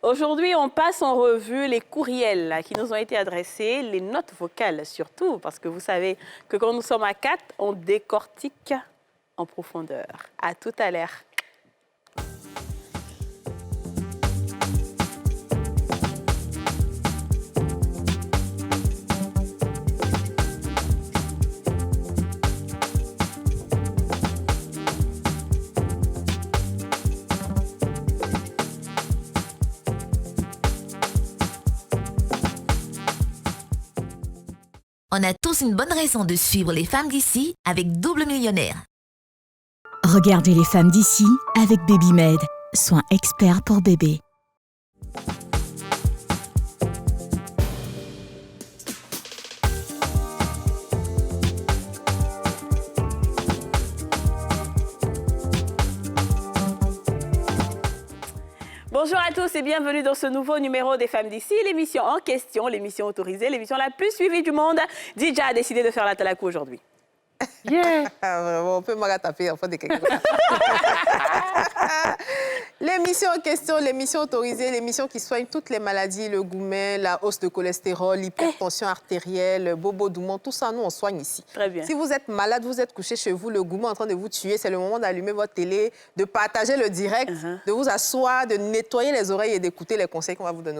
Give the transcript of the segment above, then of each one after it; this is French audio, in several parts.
Aujourd'hui, on passe en revue les courriels qui nous ont été adressés, les notes vocales surtout, parce que vous savez que quand nous sommes à 4, on décortique en profondeur. À tout à l'heure. On a tous une bonne raison de suivre les femmes d'ici avec Double Millionnaire. Regardez les femmes d'ici avec BabyMed, soins experts pour bébés. Bonjour à tous et bienvenue dans ce nouveau numéro des femmes d'ici, l'émission en question, l'émission autorisée, l'émission la plus suivie du monde. Dija a décidé de faire la talakou aujourd'hui. Yeah! On peut me rattraper en fait de quelque chose. L'émission en question, l'émission autorisée, l'émission qui soigne toutes les maladies, le goumet, la hausse de cholestérol, l'hypertension artérielle, bobo doumon, tout ça, nous, on soigne ici. Très bien. Si vous êtes malade, vous êtes couché chez vous, le goumet est en train de vous tuer, c'est le moment d'allumer votre télé, de partager le direct, de vous asseoir, de nettoyer les oreilles et d'écouter les conseils qu'on va vous donner.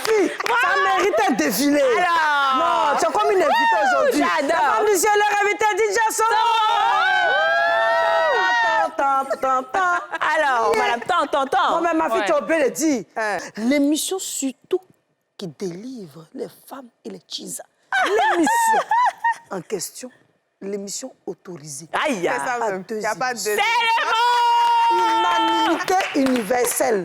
Ça méritait de défiler. Alors, non, tu es comme une invitée aujourd'hui. J'adore. Monsieur leur invité DJ Soro. Alors, madame, tant. Non, mais ma fille, Ouais. tu as oublié de dire. L'émission surtout qui délivre les femmes et les cheese. L'émission en question, l'émission autorisée. Aïe. C'est ça même. Il n'y a pas de... C'est le mot. Unanimité universelle.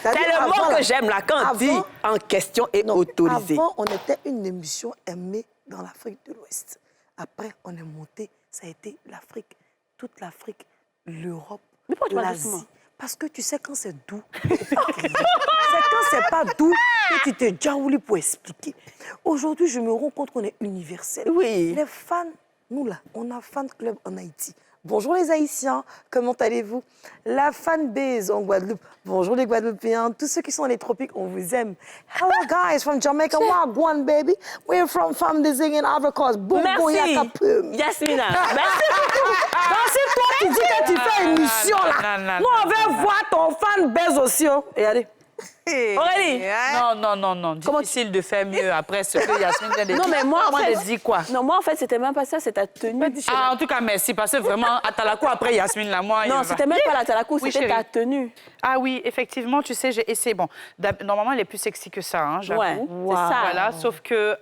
C'est le mot que j'aime là, quand dit en question et autorisé. Avant, on était une émission aimée dans l'Afrique de l'Ouest. Après, on est monté, ça a été l'Afrique, toute l'Afrique, l'Europe, l'Asie. Parce que tu sais, quand c'est doux, c'est pas criant. C'est quand c'est pas doux que tu te jaoulis pour expliquer. Aujourd'hui, je me rends compte qu'on est universel. Oui. Les fans, nous là, on a un fan club en Haïti. Bonjour les Haïtiens, comment allez-vous? La fanbase en Guadeloupe. Bonjour les Guadeloupéens, tous ceux qui sont dans les tropiques, on vous aime. Hello guys from Jamaica, Wagwan baby. We're from Famdizing in Africa. Boom, boom, Merci, yakapum. Yasmina. Merci. Donc si toi tu dis que tu fais une émission là, nous on veut voir ton fanbase aussi. Oh. Et allez. Aurélie. Non. Difficile de faire mieux après ce que Yasmine vient de dire. Non, mais moi, en fait... de dire quoi? Non, moi, en fait, c'était même pas ça, c'est ta tenue. Ah, en tout cas, merci, parce que vraiment, à Talakou, après Yasmine, là, moi... Non, c'était même pas la talakou, Oui, c'était chérie. ta tenue. Ah oui, effectivement, tu sais, j'ai essayé. Bon, normalement, elle est plus sexy que ça, hein, j'avoue. Ouais, c'est ça. Voilà, sauf que,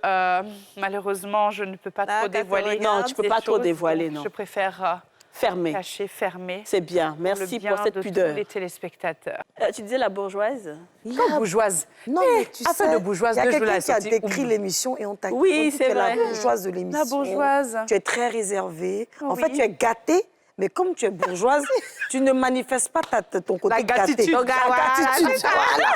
malheureusement, je ne peux pas trop dévoiler. Non, tu peux pas trop dévoiler, non. Je préfère Fermé. cacher, fermer. C'est bien, merci pour cette pudeur. Tous les téléspectateurs. Tu disais la bourgeoise? Comme bourgeoise. Non, mais tu affaire sais, de bourgeoise, il y a deux jours quelqu'un la qui a sortie, décrit oublie. l'émission et on t'a Oui, dit c'est que tu es vrai. la bourgeoise de l'émission. La bourgeoise. Tu es très réservée. En Oui. fait, tu es gâtée, mais comme tu es bourgeoise, tu ne manifestes pas ton côté La gâté. gratitude. La gratitude, voilà.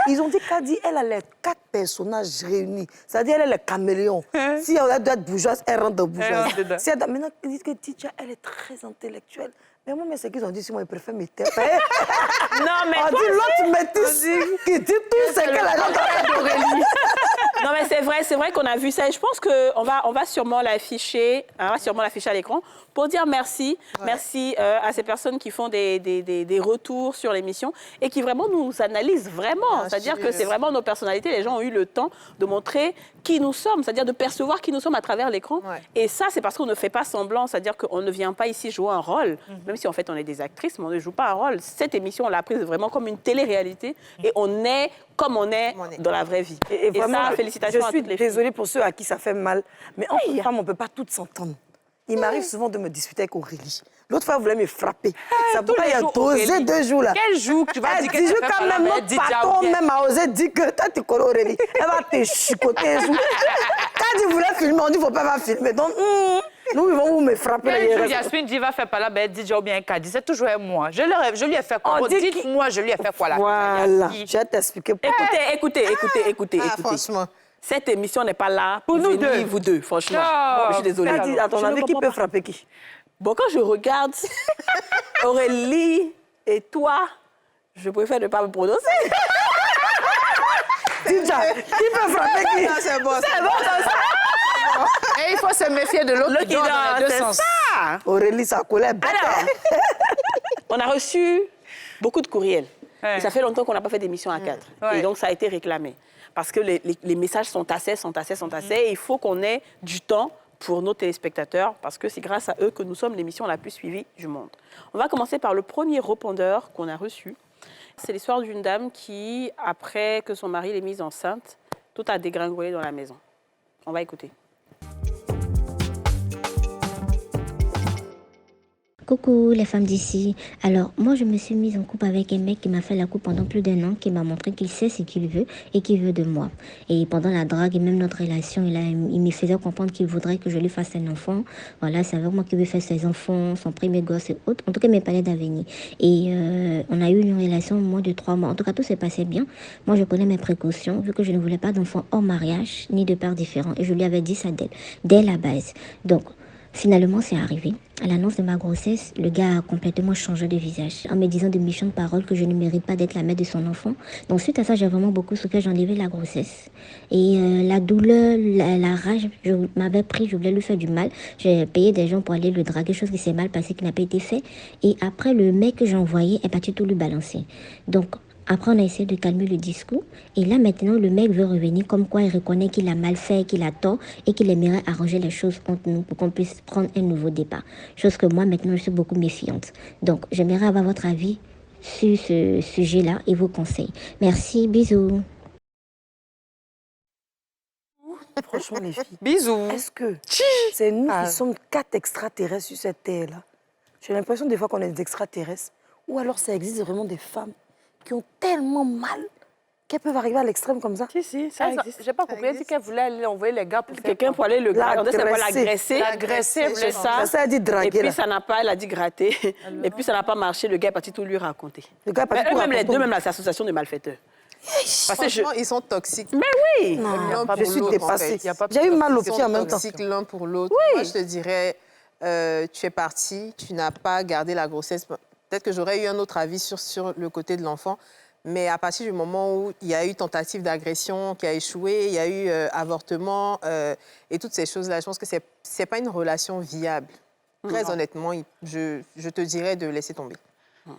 Ils ont dit qu'Adi, elle a les 4 personnages réunis. C'est-à-dire, elle est le caméléon. Si elle doit être bourgeoise, elle rentre bourgeoise. Elle rentre dedans. Si elle, maintenant, ils disent que Tidja, elle est très intellectuelle. Mais moi, c'est qu'ils ont dit, si moi, ils préfèrent mes têtes. Non, mais On dit l'autre métisse qui dit tout, c'est que la d'Aurélie. Non, mais c'est vrai qu'on a vu ça. Et je pense qu'on va sûrement l'afficher, à l'écran pour dire merci. Ouais. Merci à ces personnes qui font des retours sur l'émission et qui vraiment nous analysent vraiment. C'est-à-dire que c'est vraiment nos personnalités. Les gens ont eu le temps de montrer qui nous sommes, c'est-à-dire de percevoir qui nous sommes à travers l'écran. Ouais. Et ça, c'est parce qu'on ne fait pas semblant. C'est-à-dire qu'on ne vient pas ici jouer un rôle, même si en fait on est des actrices, mais on ne joue pas un rôle. Cette émission, on l'a prise vraiment comme une télé-réalité et on est comme on est dans la vraie vie. Et vraiment, ça, félicitations je suis à toutes les désolée pour ceux à qui ça fait mal, mais entre femmes, on ne peut pas toutes s'entendre. Il m'arrive souvent de me disputer avec Aurélie. L'autre fois, elle voulait me frapper. Ça pourrait y a dosé 2 jours là. Quel jour que tu vas dire que tu fais quand même, notre patron même a osé dire que toi, tu connais Aurélie. Elle va te chicoter un jour. Quand tu voulais filmer, on dit qu'il ne faut pas filmer. Donc, nous, ils vont me frapper. Quel jour Yasmine dit va faire par là, ben DJ ou bien Kadi, c'est toujours moi. Je lui ai fait quoi? Dites-moi, je lui ai fait quoi là? Voilà, je vais t'expliquer. Écoutez. Franchement. Cette émission n'est pas là pour nous deux. Vous deux, franchement. Bon, je suis désolée. À ton avis, qui peut frapper qui? Bon, quand je regarde Aurélie Et toi, je préfère ne pas me prononcer. Déjà, qui peut frapper qui? C'est bon. C'est bon, comme ça. Et il faut se méfier de l'autre qui dort dans les deux c'est sens. ça. Aurélie, ça collait. Alors, on a reçu beaucoup de courriels. Ouais. Et ça fait longtemps qu'on n'a pas fait d'émission à 4. Ouais. Et donc, ça a été réclamé. Parce que les messages sont assez. Et il faut qu'on ait du temps pour nos téléspectateurs, parce que c'est grâce à eux que nous sommes l'émission la plus suivie du monde. On va commencer par le premier répondeur qu'on a reçu. C'est l'histoire d'une dame qui, après que son mari l'ait mise enceinte, tout a dégringolé dans la maison. On va écouter. Coucou les femmes d'ici. Alors moi je me suis mise en couple avec un mec qui m'a fait la coupe pendant plus d'1 an, qui m'a montré qu'il sait ce qu'il veut et qu'il veut de moi. Et pendant la drague et même notre relation, il me faisait comprendre qu'il voudrait que je lui fasse un enfant. Voilà, c'est avec moi qu'il veut faire ses enfants, son premier gosse et autres. En tout cas, mes palais d'avenir. Et on a eu une relation moins de 3 mois. En tout cas, tout s'est passé bien. Moi, je connais mes précautions, vu que je ne voulais pas d'enfant hors mariage, ni de pères différents. Et je lui avais dit ça dès la base. Donc, finalement, c'est arrivé. À l'annonce de ma grossesse, le gars a complètement changé de visage, en me disant de méchantes paroles que je ne mérite pas d'être la mère de son enfant. Donc, suite à ça, j'ai vraiment beaucoup souffert, j'ai enlevé la grossesse. Et la douleur, la rage, je m'avais pris, je voulais lui faire du mal. J'ai payé des gens pour aller le draguer, chose qui s'est mal passée, qui n'a pas été fait. Et après, le mec que j'ai envoyé est parti tout lui balancer. Donc, après, on a essayé de calmer le discours. Et là, maintenant, le mec veut revenir comme quoi il reconnaît qu'il a mal fait, qu'il a tort et qu'il aimerait arranger les choses entre nous pour qu'on puisse prendre un nouveau départ. Chose que moi, maintenant, je suis beaucoup méfiante. Donc, j'aimerais avoir votre avis sur ce sujet-là et vos conseils. Merci, bisous. Franchement, les filles. Bisous. Est-ce que c'est nous qui sommes 4 extraterrestres sur cette terre-là? J'ai l'impression des fois qu'on est des extraterrestres. Ou alors ça existe vraiment des femmes qui ont tellement mal qu'elles peuvent arriver à l'extrême comme ça. Si, ça existe. J'ai pas compris. Elle dit qu'elle voulait aller envoyer les gars pour faire Quelqu'un pour aller l'agresser. l'agresser, C'est ça. Ça a dit Et draguer. puis, là. ça n'a pas, elle a dit gratter. Et puis, ça n'a pas marché. Le gars est parti tout lui raconter. Le gars est parti Mais tout eux-mêmes, les raconter. deux, même l'association de malfaiteurs. Parce que Franchement, ils sont toxiques. Mais oui. L'un Je pour suis l'autre, dépassée. en fait. Y a pas J'ai eu mal aux Ils pieds sont en même temps. toxiques l'un pour l'autre. Moi, je te dirais, tu es parti, tu n'as pas gardé la grossesse. Peut-être que j'aurais eu un autre avis sur le côté de l'enfant. Mais à partir du moment où il y a eu tentative d'agression qui a échoué, il y a eu avortement et toutes ces choses-là, je pense que c'est pas une relation viable. Très honnêtement, je te dirais de laisser tomber.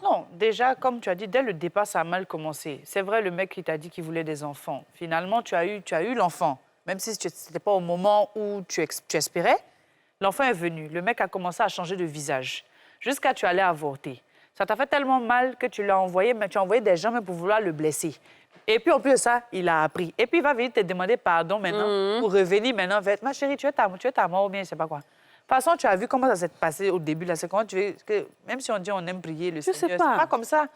Non, déjà, comme tu as dit, dès le départ, ça a mal commencé. C'est vrai, le mec qui t'a dit qu'il voulait des enfants. Finalement, tu as eu l'enfant. Même si ce n'était pas au moment où tu espérais, l'enfant est venu. Le mec a commencé à changer de visage. Jusqu'à tu allais avorter. Ça t'a fait tellement mal que tu l'as envoyé, mais tu as envoyé des gens même pour vouloir le blesser. Et puis, en plus de ça, il a appris. Et puis, il va venir te demander pardon maintenant pour revenir maintenant vers... Ma chérie, tu es ta mort ou bien je ne sais pas quoi. De toute façon, tu as vu comment ça s'est passé au début. Là. C'est comment tu veux... Même si on dit on aime prier le Seigneur, c'est pas comme ça.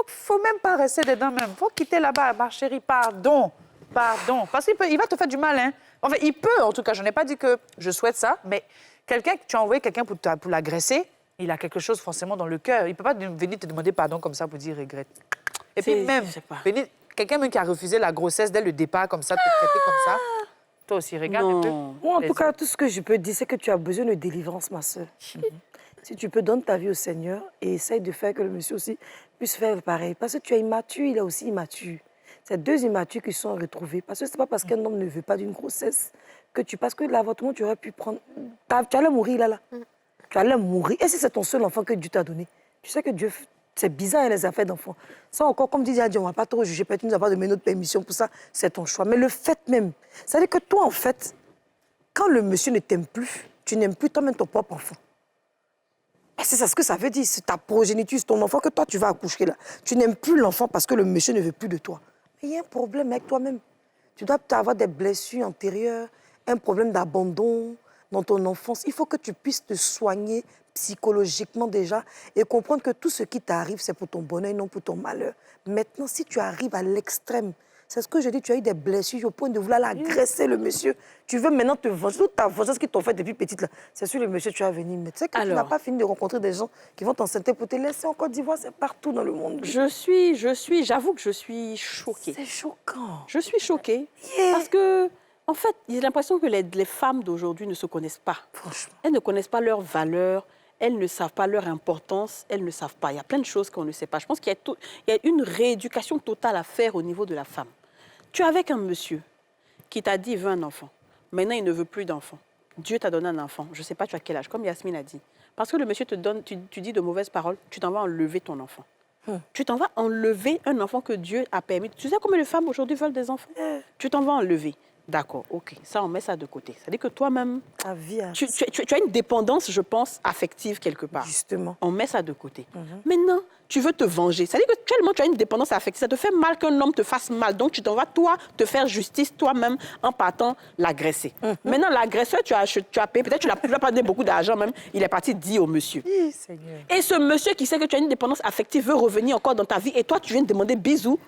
Faut même pas rester dedans même. Faut quitter là-bas. Ma chérie, pardon. Parce qu'il va te faire du mal. Hein. Enfin, il peut, en tout cas. Je n'ai pas dit que je souhaite ça, mais tu as envoyé quelqu'un pour l'agresser, il a quelque chose forcément dans le cœur. Il ne peut pas venir te demander pardon comme ça pour dire regrette. Et puis même, quelqu'un même qui a refusé la grossesse dès le départ comme ça, te traiter comme ça, toi aussi, regarde un peu. Moi, en tout cas, tout ce que je peux dire, c'est que tu as besoin de délivrance, ma soeur. Si tu peux, donne ta vie au Seigneur et essaye de faire que le monsieur aussi puisse faire pareil. Parce que tu es immature, il est aussi immature. C'est 2 immatures qui sont retrouvés. Parce que ce n'est pas parce qu'un homme ne veut pas d'une grossesse que parce que l'avortement, tu aurais pu prendre... Tu allais mourir là. Tu allais mourir. Et si c'est ton seul enfant que Dieu t'a donné, tu sais que Dieu... C'est bizarre, les affaires d'enfants. Ça encore, comme disait Dieu, on ne va pas trop juger. Peut-être que nous n'avons pas donné notre permission pour ça. C'est ton choix. Mais le fait même, c'est-à-dire que toi, en fait, quand le monsieur ne t'aime plus, tu n'aimes plus toi-même ton propre enfant. C'est ça ce que ça veut dire. C'est ta progéniture, c'est ton enfant que toi, tu vas accoucher là. Tu n'aimes plus l'enfant parce que le monsieur ne veut plus de toi. Mais il y a un problème avec toi-même. Tu dois avoir des blessures antérieures, un problème d'abandon dans ton enfance. Il faut que tu puisses te soigner psychologiquement déjà et comprendre que tout ce qui t'arrive, c'est pour ton bonheur et non pour ton malheur. Maintenant, si tu arrives à l'extrême, c'est ce que je dis, tu as eu des blessures au point de vouloir agresser le monsieur. Tu veux maintenant te venger. Toute ta vengeance qu'ils t'ont fait depuis petite, là, c'est sur le monsieur que tu vas venir. Mais tu sais que tu n'as pas fini de rencontrer des gens qui vont t'enceinter pour te laisser en Côte d'Ivoire, c'est partout dans le monde. J'avoue que je suis choquée. C'est choquant. Je suis choquée parce que, en fait, j'ai l'impression que les femmes d'aujourd'hui ne se connaissent pas. Franchement. Elles ne connaissent pas leurs valeurs. elles ne savent pas leur importance, elles ne savent pas. Il y a plein de choses qu'on ne sait pas. Je pense qu'il y a une rééducation totale à faire au niveau de la femme. Tu es avec un monsieur qui t'a dit, il veut un enfant. Maintenant, il ne veut plus d'enfant. Dieu t'a donné un enfant. Je ne sais pas, tu as quel âge, comme Yasmine a dit. Parce que le monsieur te donne, tu dis de mauvaises paroles, tu t'en vas enlever ton enfant. Tu t'en vas enlever un enfant que Dieu a permis. Tu sais combien de femmes aujourd'hui veulent des enfants? Tu t'en vas enlever. D'accord, ok. Ça, on met ça de côté. C'est-à-dire que toi-même, tu as une dépendance, je pense, affective quelque part. Justement. On met ça de côté. Maintenant, tu veux te venger. C'est-à-dire que tellement tu as une dépendance affective, ça te fait mal qu'un homme te fasse mal. Donc, tu t'en vas, toi, te faire justice toi-même en partant l'agresser. Maintenant, l'agresseur, tu as payé. Peut-être que tu l'as pas donné beaucoup d'argent même. Il est parti dire au monsieur. Oui, Seigneur. Et ce monsieur qui sait que tu as une dépendance affective veut revenir encore dans ta vie. Et toi, tu viens de demander bisous.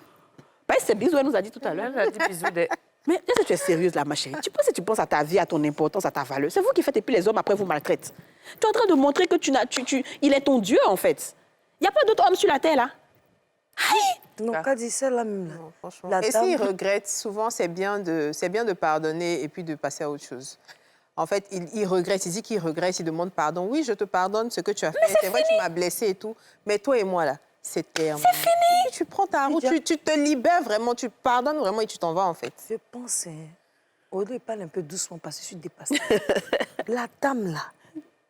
Ben, c'est bisous, elle nous a dit tout à l'heure. Elle a dit bisous des... Mais est-ce que tu es sérieuse là, ma chérie? Tu penses à ta vie, à ton importance, à ta valeur. C'est vous qui faites et puis les hommes après vous maltraitent. Tu es en train de montrer que il est ton Dieu en fait. Il n'y a pas d'autre homme sur la terre là. Aïe! Non, qu'a dit ça là même là. Non, franchement. La Et dame- s'il regrette, souvent, c'est bien de pardonner et puis de passer à autre chose. En fait, il regrette, il dit qu'il regrette, il demande pardon. Oui, je te pardonne ce que tu as fait. C'est vrai, tu m'as blessé et tout. Mais toi et moi, là, c'est terminé. C'est fini! Tu prends ta route, tu te libères vraiment, tu pardonnes vraiment et tu t'en vas, en fait. Je pense, Audrey parle un peu doucement parce que je suis dépassée. La dame là,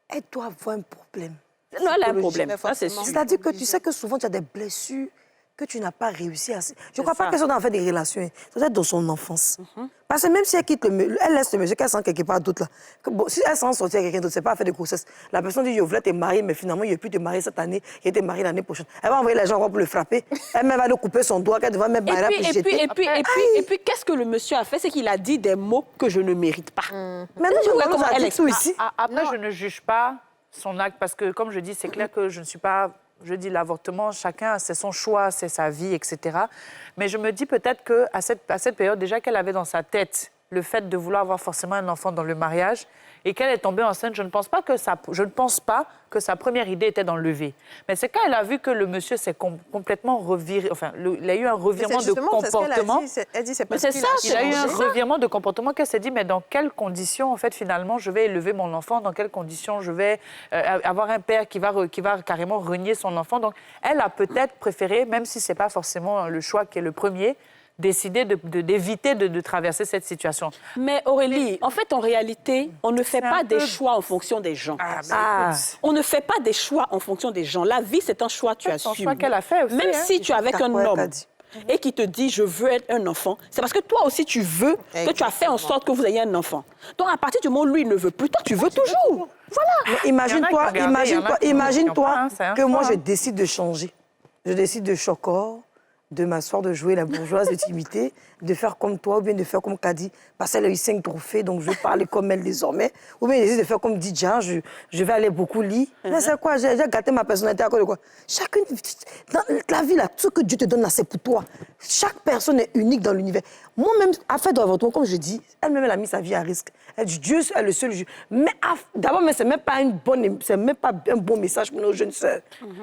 elle doit avoir un problème. Non, elle a un psychologique. problème. Ça, c'est sûr. C'est-à-dire que tu sais que souvent tu as des blessures que tu n'as pas réussi à... Je ne crois pas ça. qu'elle soit dans fait des relations. Ça doit être dans son enfance. Parce que même si elle quitte elle laisse le monsieur, qu'elle sent quelque part d'autre là. Bon, si elle sent sortir avec quelqu'un d'autre, c'est pas à faire de grossesse. La personne dit, je voulais te marier, mais finalement, il ne plus te marier cette année, il était marié l'année prochaine. Elle va envoyer les gens pour le frapper. Elle-même va lui couper son doigt, qu'elle devrait même barrer pour jeter. Et puis, qu'est-ce que le monsieur a fait? C'est qu'il a dit des mots que je ne mérite pas. Maintenant, Tu vois comment comment elle elle explique ici? Après, je ne juge pas son acte parce que, comme je dis, c'est clair que je ne suis pas... Je dis l'avortement, chacun, c'est son choix, c'est sa vie, etc. Mais je me dis peut-être qu'à cette période, déjà qu'elle avait dans sa tête le fait de vouloir avoir forcément un enfant dans le mariage et qu'elle est tombée enceinte, je ne pense pas que sa première idée était d'enlever. Mais c'est quand elle a vu que le monsieur s'est complètement reviré, enfin, il a eu un revirement de comportement. Elle dit, c'est Mais parce c'est qu'il ça, Il a eu un c'est revirement de comportement qu'elle s'est dit, mais dans quelles conditions, en fait, finalement, je vais élever mon enfant, dans quelles conditions je vais avoir un père qui va carrément renier son enfant. Donc, elle a peut-être préféré, même si ce n'est pas forcément le choix qui est le premier, décider d'éviter de traverser cette situation. Mais Aurélie, en fait, en réalité, on ne fait pas des choix en fonction des gens. On ne fait pas des choix en fonction des gens. La vie, c'est un choix, tu assumes. C'est un choix qu'elle a fait aussi. Même hein. si tu es avec un homme et qui te dit « je veux être un enfant », c'est parce que toi aussi, tu veux que tu as fait en sorte que vous ayez un enfant. Donc, à partir du moment où lui, il ne veut plus, toi, tu veux toujours. Voilà. Mais imagine-toi hein, que moi, je décide de changer. Je décide de choquer, de m'asseoir, de jouer la bourgeoise, de t'imiter, de faire comme toi, ou bien de faire comme Kadi, parce qu'elle a eu 5 trophées, donc je vais parler comme elle désormais. Ou bien j'essaie de faire comme Didjan, je vais aller beaucoup lire. Mais c'est quoi, j'ai gâté ma personnalité à cause de quoi? Chacune, dans la vie, là, tout ce que Dieu te donne là, c'est pour toi. Chaque personne est unique dans l'univers. Moi-même, à faire de l'avortement, comme je dis, elle-même, elle a mis sa vie à risque. Elle dit, Dieu est le seul juge. Mais d'abord, ce n'est même pas un bon message pour nos jeunes sœurs.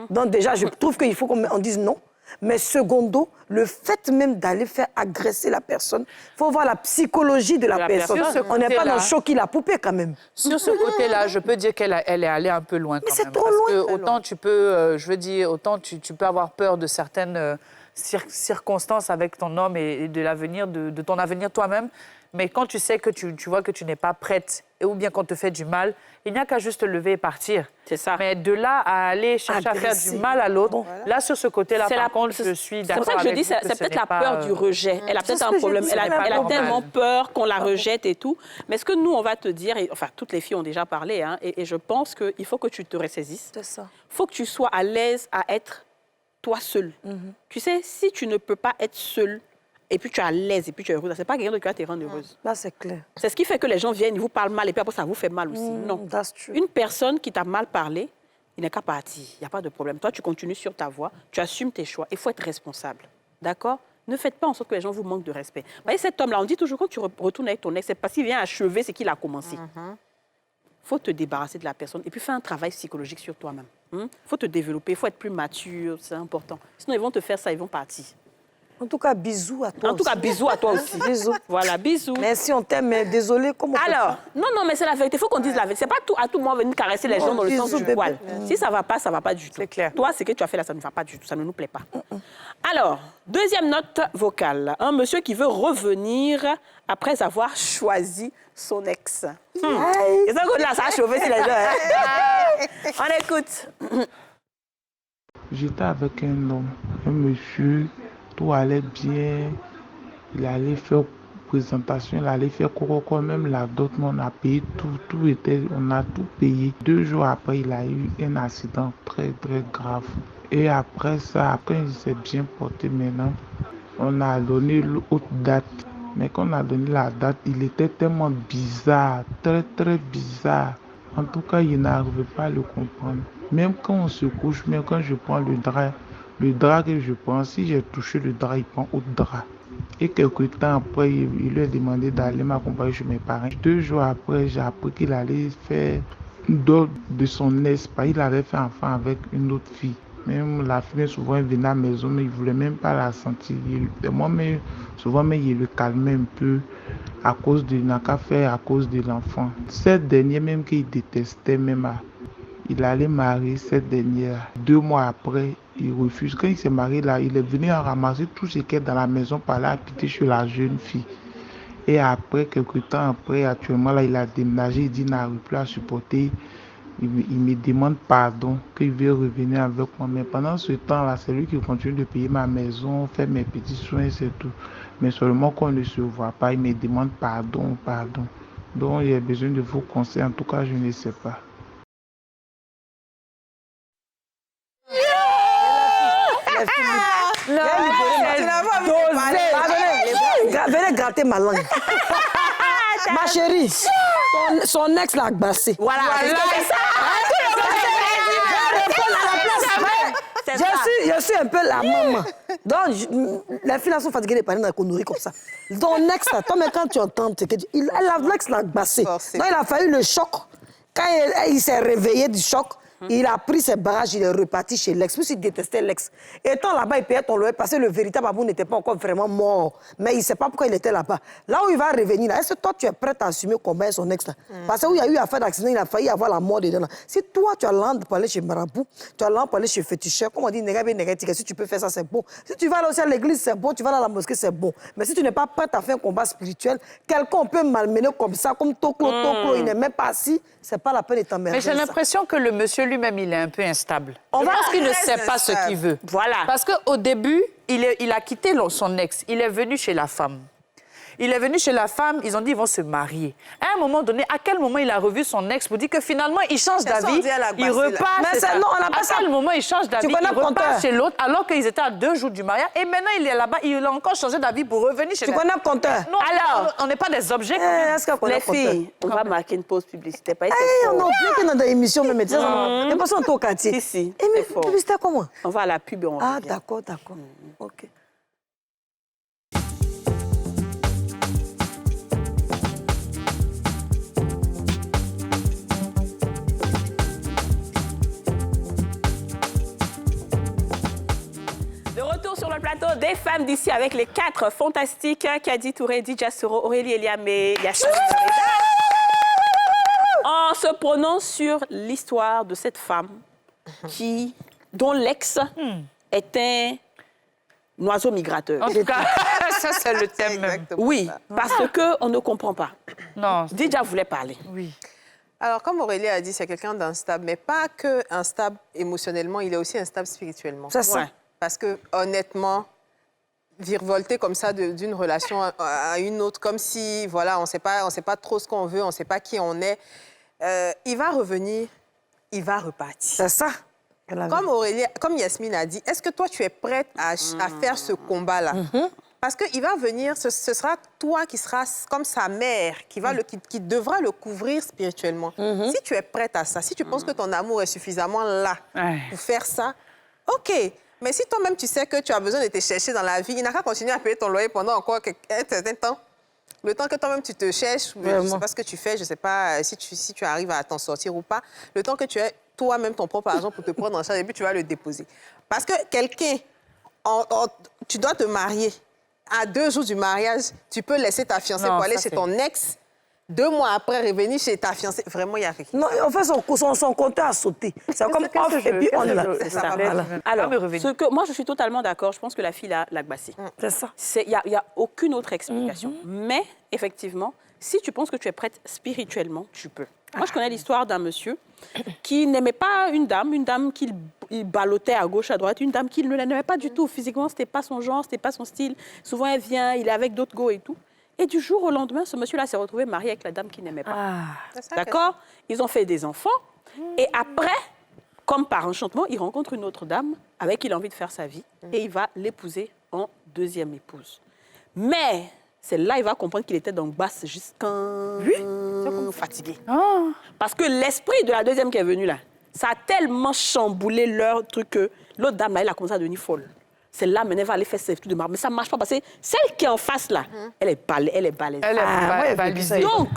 Donc déjà, je trouve qu'il faut qu'on dise non. Mais secondo, le fait même d'aller faire agresser la personne, il faut voir la psychologie de la personne. On n'est pas dans le choc qui la poupée quand même. Sur ce côté-là, je peux dire qu'elle est allée un peu loin quand Mais même. c'est trop loin. Parce que autant tu peux, autant tu peux avoir peur de certaines circonstances avec ton homme et de l'avenir, de ton avenir toi-même. Mais quand tu sais que tu vois que tu n'es pas prête, ou bien qu'on te fait du mal, il n'y a qu'à juste te lever et partir. C'est ça. Mais de là à aller chercher à faire du mal à l'autre, là, sur ce côté-là, par contre, je suis d'accord. C'est pour ça que je dis, avec vous c'est peut-être la peur du rejet. Elle a peut-être un problème. Elle a tellement peur qu'on la rejette et tout. Mais ce que nous, on va te dire, enfin, toutes les filles ont déjà parlé, hein, et je pense qu'il faut que tu te ressaisisses. C'est ça. Il faut que tu sois à l'aise à être toi seule. Tu sais, si tu ne peux pas être seule, et puis tu es à l'aise, et puis tu es heureuse, c'est pas quelqu'un qui va te rendre heureuse. Là, c'est clair. C'est ce qui fait que les gens viennent, ils vous parlent mal, et puis après, ça vous fait mal aussi. Non. That's true. Une personne qui t'a mal parlé, il n'est qu'à partir. Il n'y a pas de problème. Toi, tu continues sur ta voie, tu assumes tes choix. Il faut être responsable. D'accord? Ne faites pas en sorte que les gens vous manquent de respect. Vous voyez, cet homme-là, on dit toujours quand tu retournes avec ton ex, c'est parce qu'il vient achever ce qu'il a commencé. Il faut te débarrasser de la personne et puis faire un travail psychologique sur toi-même. Il faut te développer, il faut être plus mature, c'est important. Sinon, ils vont te faire ça, ils vont partir. En tout cas, bisous à toi En tout cas, bisous à toi aussi. Bisous. Voilà, bisous. Merci, on t'aime, mais désolé, comment on fait Alors, ça? non, mais c'est la vérité. Il faut qu'on dise la vérité. C'est pas tout, à tout moment venir caresser les gens dans le sens du poil. Si ça va pas du tout. C'est clair. Toi, ce que tu as fait là, ça ne va pas du tout. Ça ne nous plaît pas. Alors, deuxième note vocale. Un monsieur qui veut revenir après avoir choisi son ex. Et ça, là, ça a chauffé sur les gens. Hein? On écoute. J'étais avec un homme, un monsieur, tout allait bien. Il allait faire présentation, il allait faire quoi, même la dot, on a payé tout était, on a tout payé. 2 jours après, il a eu un accident très grave. Et après ça, après il s'est bien porté maintenant, on a donné l'autre date. Mais quand on a donné la date, il était tellement bizarre, très bizarre. En tout cas, il n'arrivait pas à le comprendre. Même quand on se couche, même quand je prends le drap que je prends, si j'ai touché le drap, il prend autre drap. Et quelques temps après, il lui a demandé d'aller m'accompagner chez mes parents. 2 jours après, j'ai appris qu'il allait faire une dot de son ex. Il avait fait enfant avec une autre fille. Même la fille, souvent, elle venait à la maison, mais il ne voulait même pas la sentir. Moi-même, souvent, mais il le calmait un peu à cause de n'a qu'à faire à cause de l'enfant. Cette dernière, même qu'il détestait, même, il allait marier cette dernière. 2 mois après, il refuse. Quand il s'est marié là, il est venu à ramasser tout ce qui est dans la maison par là, habiter chez la jeune fille. Et après, quelques temps après, actuellement là, il a déménagé, il dit qu'il n'arrive plus à supporter. Il me demande pardon, qu'il veut revenir avec moi. Mais pendant ce temps-là, c'est lui qui continue de payer ma maison, faire mes petits soins, c'est tout. Mais seulement qu'on ne se voit pas, il me demande pardon. Donc, il y a besoin de vos conseils. En tout cas, je ne sais pas. Venez gratter ma langue. Ma chérie, son ex l'a agbassé. Voilà. Je suis un peu la maman. Donc, les filles là sont fatiguées de parler dans la connerie comme ça. Ton ex, là, toi, mais quand tu entends, l'ex l'a agbassé. Donc, il a fallu le choc. Quand il s'est réveillé du choc, il a pris ses bagages, il est reparti chez l'ex. Plus il détestait l'ex. Étant là-bas, il payait ton loyer parce que le véritable amour n'était pas encore vraiment mort. Mais il ne sait pas pourquoi il était là-bas. Là où il va revenir, est-ce que toi, tu es prête à assumer combien son ex là? Parce qu'il y a eu affaire d'accident, il a failli avoir la mort dedans. Si toi, tu as l'âme pour aller chez Marabout, tu as l'âme pour aller chez féticheur, comme on dit, si tu peux faire ça, c'est bon. Si tu vas aller aussi à l'église, c'est bon. Tu vas à la mosquée, c'est bon. Mais si tu n'es pas prête à faire un combat spirituel, quelqu'un peut malmener comme ça, comme Toklo, il n'est même pas assis, c'est pas la peine de t'emmerder. Mais j'ai l'impression que le monsieur lui-même, il est un peu instable. Je pense qu'il ne sait pas ce qu'il veut. Voilà. Parce qu'au début, il a quitté son ex. Il est venu chez la femme. Il est venu chez la femme, ils ont dit qu'ils vont se marier. À un moment donné, à quel moment il a revu son ex pour dire que finalement, il change d'avis, il repart. Mais c'est non, on n'a pas à quel moment il change d'avis, il repart chez l'autre, alors qu'ils étaient à 2 jours du mariage. Et maintenant, il est là-bas, il a encore changé d'avis pour revenir chez Tu connais le compteur? Non, alors, on n'est pas des objets. Les filles, on va marquer une pause publicitaire. On a oublié que dans l'émission, même médecins, on est pas en au quartier. Si, mais publicitaire comment? On va à la pub et on revient. D'accord. OK. De retour sur le plateau des femmes d'ici avec les 4 fantastiques, Kadi Touré, Dija Soro, Aurélie Eliam et Yachine. On se prononce sur l'histoire de cette femme dont l'ex est un oiseau migrateur. En tout cas, ça, c'est le thème même. Oui, parce qu'on ne comprend pas. Non. Dija voulait parler. Oui. Alors, comme Aurélie a dit, c'est quelqu'un d'instable, mais pas que instable émotionnellement, il est aussi instable spirituellement. C'est ça. Ouais. Parce que, honnêtement, virevolter comme ça d'une relation à une autre, comme si, voilà, on ne sait pas trop ce qu'on veut, on ne sait pas qui on est, il va revenir, il va repartir. C'est ça. Comme Yasmine a dit, est-ce que toi, tu es prête à faire ce combat-là? Parce qu'il va venir, ce sera toi qui seras comme sa mère, qui devra le couvrir spirituellement. Si tu es prête à ça, si tu penses que ton amour est suffisamment là pour faire ça, OK. Mais si toi-même, tu sais que tu as besoin de te chercher dans la vie, il n'a qu'à continuer à payer ton loyer pendant encore un certain temps. Le temps que toi-même, tu te cherches, je ne sais pas ce que tu fais, je ne sais pas si tu arrives à t'en sortir ou pas. Le temps que tu aies toi-même ton propre argent pour te prendre en charge, et puis tu vas le déposer. Parce que quelqu'un, tu dois te marier. À 2 jours du mariage, tu peux laisser ta fiancée pour aller chez ton ex. 2 mois après, revenir chez ta fiancée. Vraiment, il y a rien. Non, en fait, son compteur a sauté. C'est comme off et puis on là. C'est ça. Alors, moi, je suis totalement d'accord. Je pense que la fille l'a glacé. C'est ça. Il n'y a aucune autre explication. Mais, effectivement, si tu penses que tu es prête spirituellement, tu peux. Moi, je connais l'histoire d'un monsieur qui n'aimait pas une dame qu'il ballottait à gauche, à droite, une dame qu'il ne l'aimait pas du tout. Physiquement, ce n'était pas son genre, ce n'était pas son style. Souvent, elle vient, il est avec d'autres go et tout. Et du jour au lendemain, ce monsieur-là s'est retrouvé marié avec la dame qu'il n'aimait pas. D'accord? Ils ont fait des enfants. Et après, comme par enchantement, il rencontre une autre dame avec qui il a envie de faire sa vie. Et il va l'épouser en 2e épouse. Mais c'est là qu'il va comprendre qu'il était dans le basse jusqu'à fatigué. Parce que l'esprit de la deuxième qui est venue là, ça a tellement chamboulé leur truc que l'autre dame là, elle a commencé à devenir folle. C'est là, maintenant, elle va aller faire ses trucs de marbre. Mais ça ne marche pas parce que celle qui est en face, là, elle est balèze. Donc,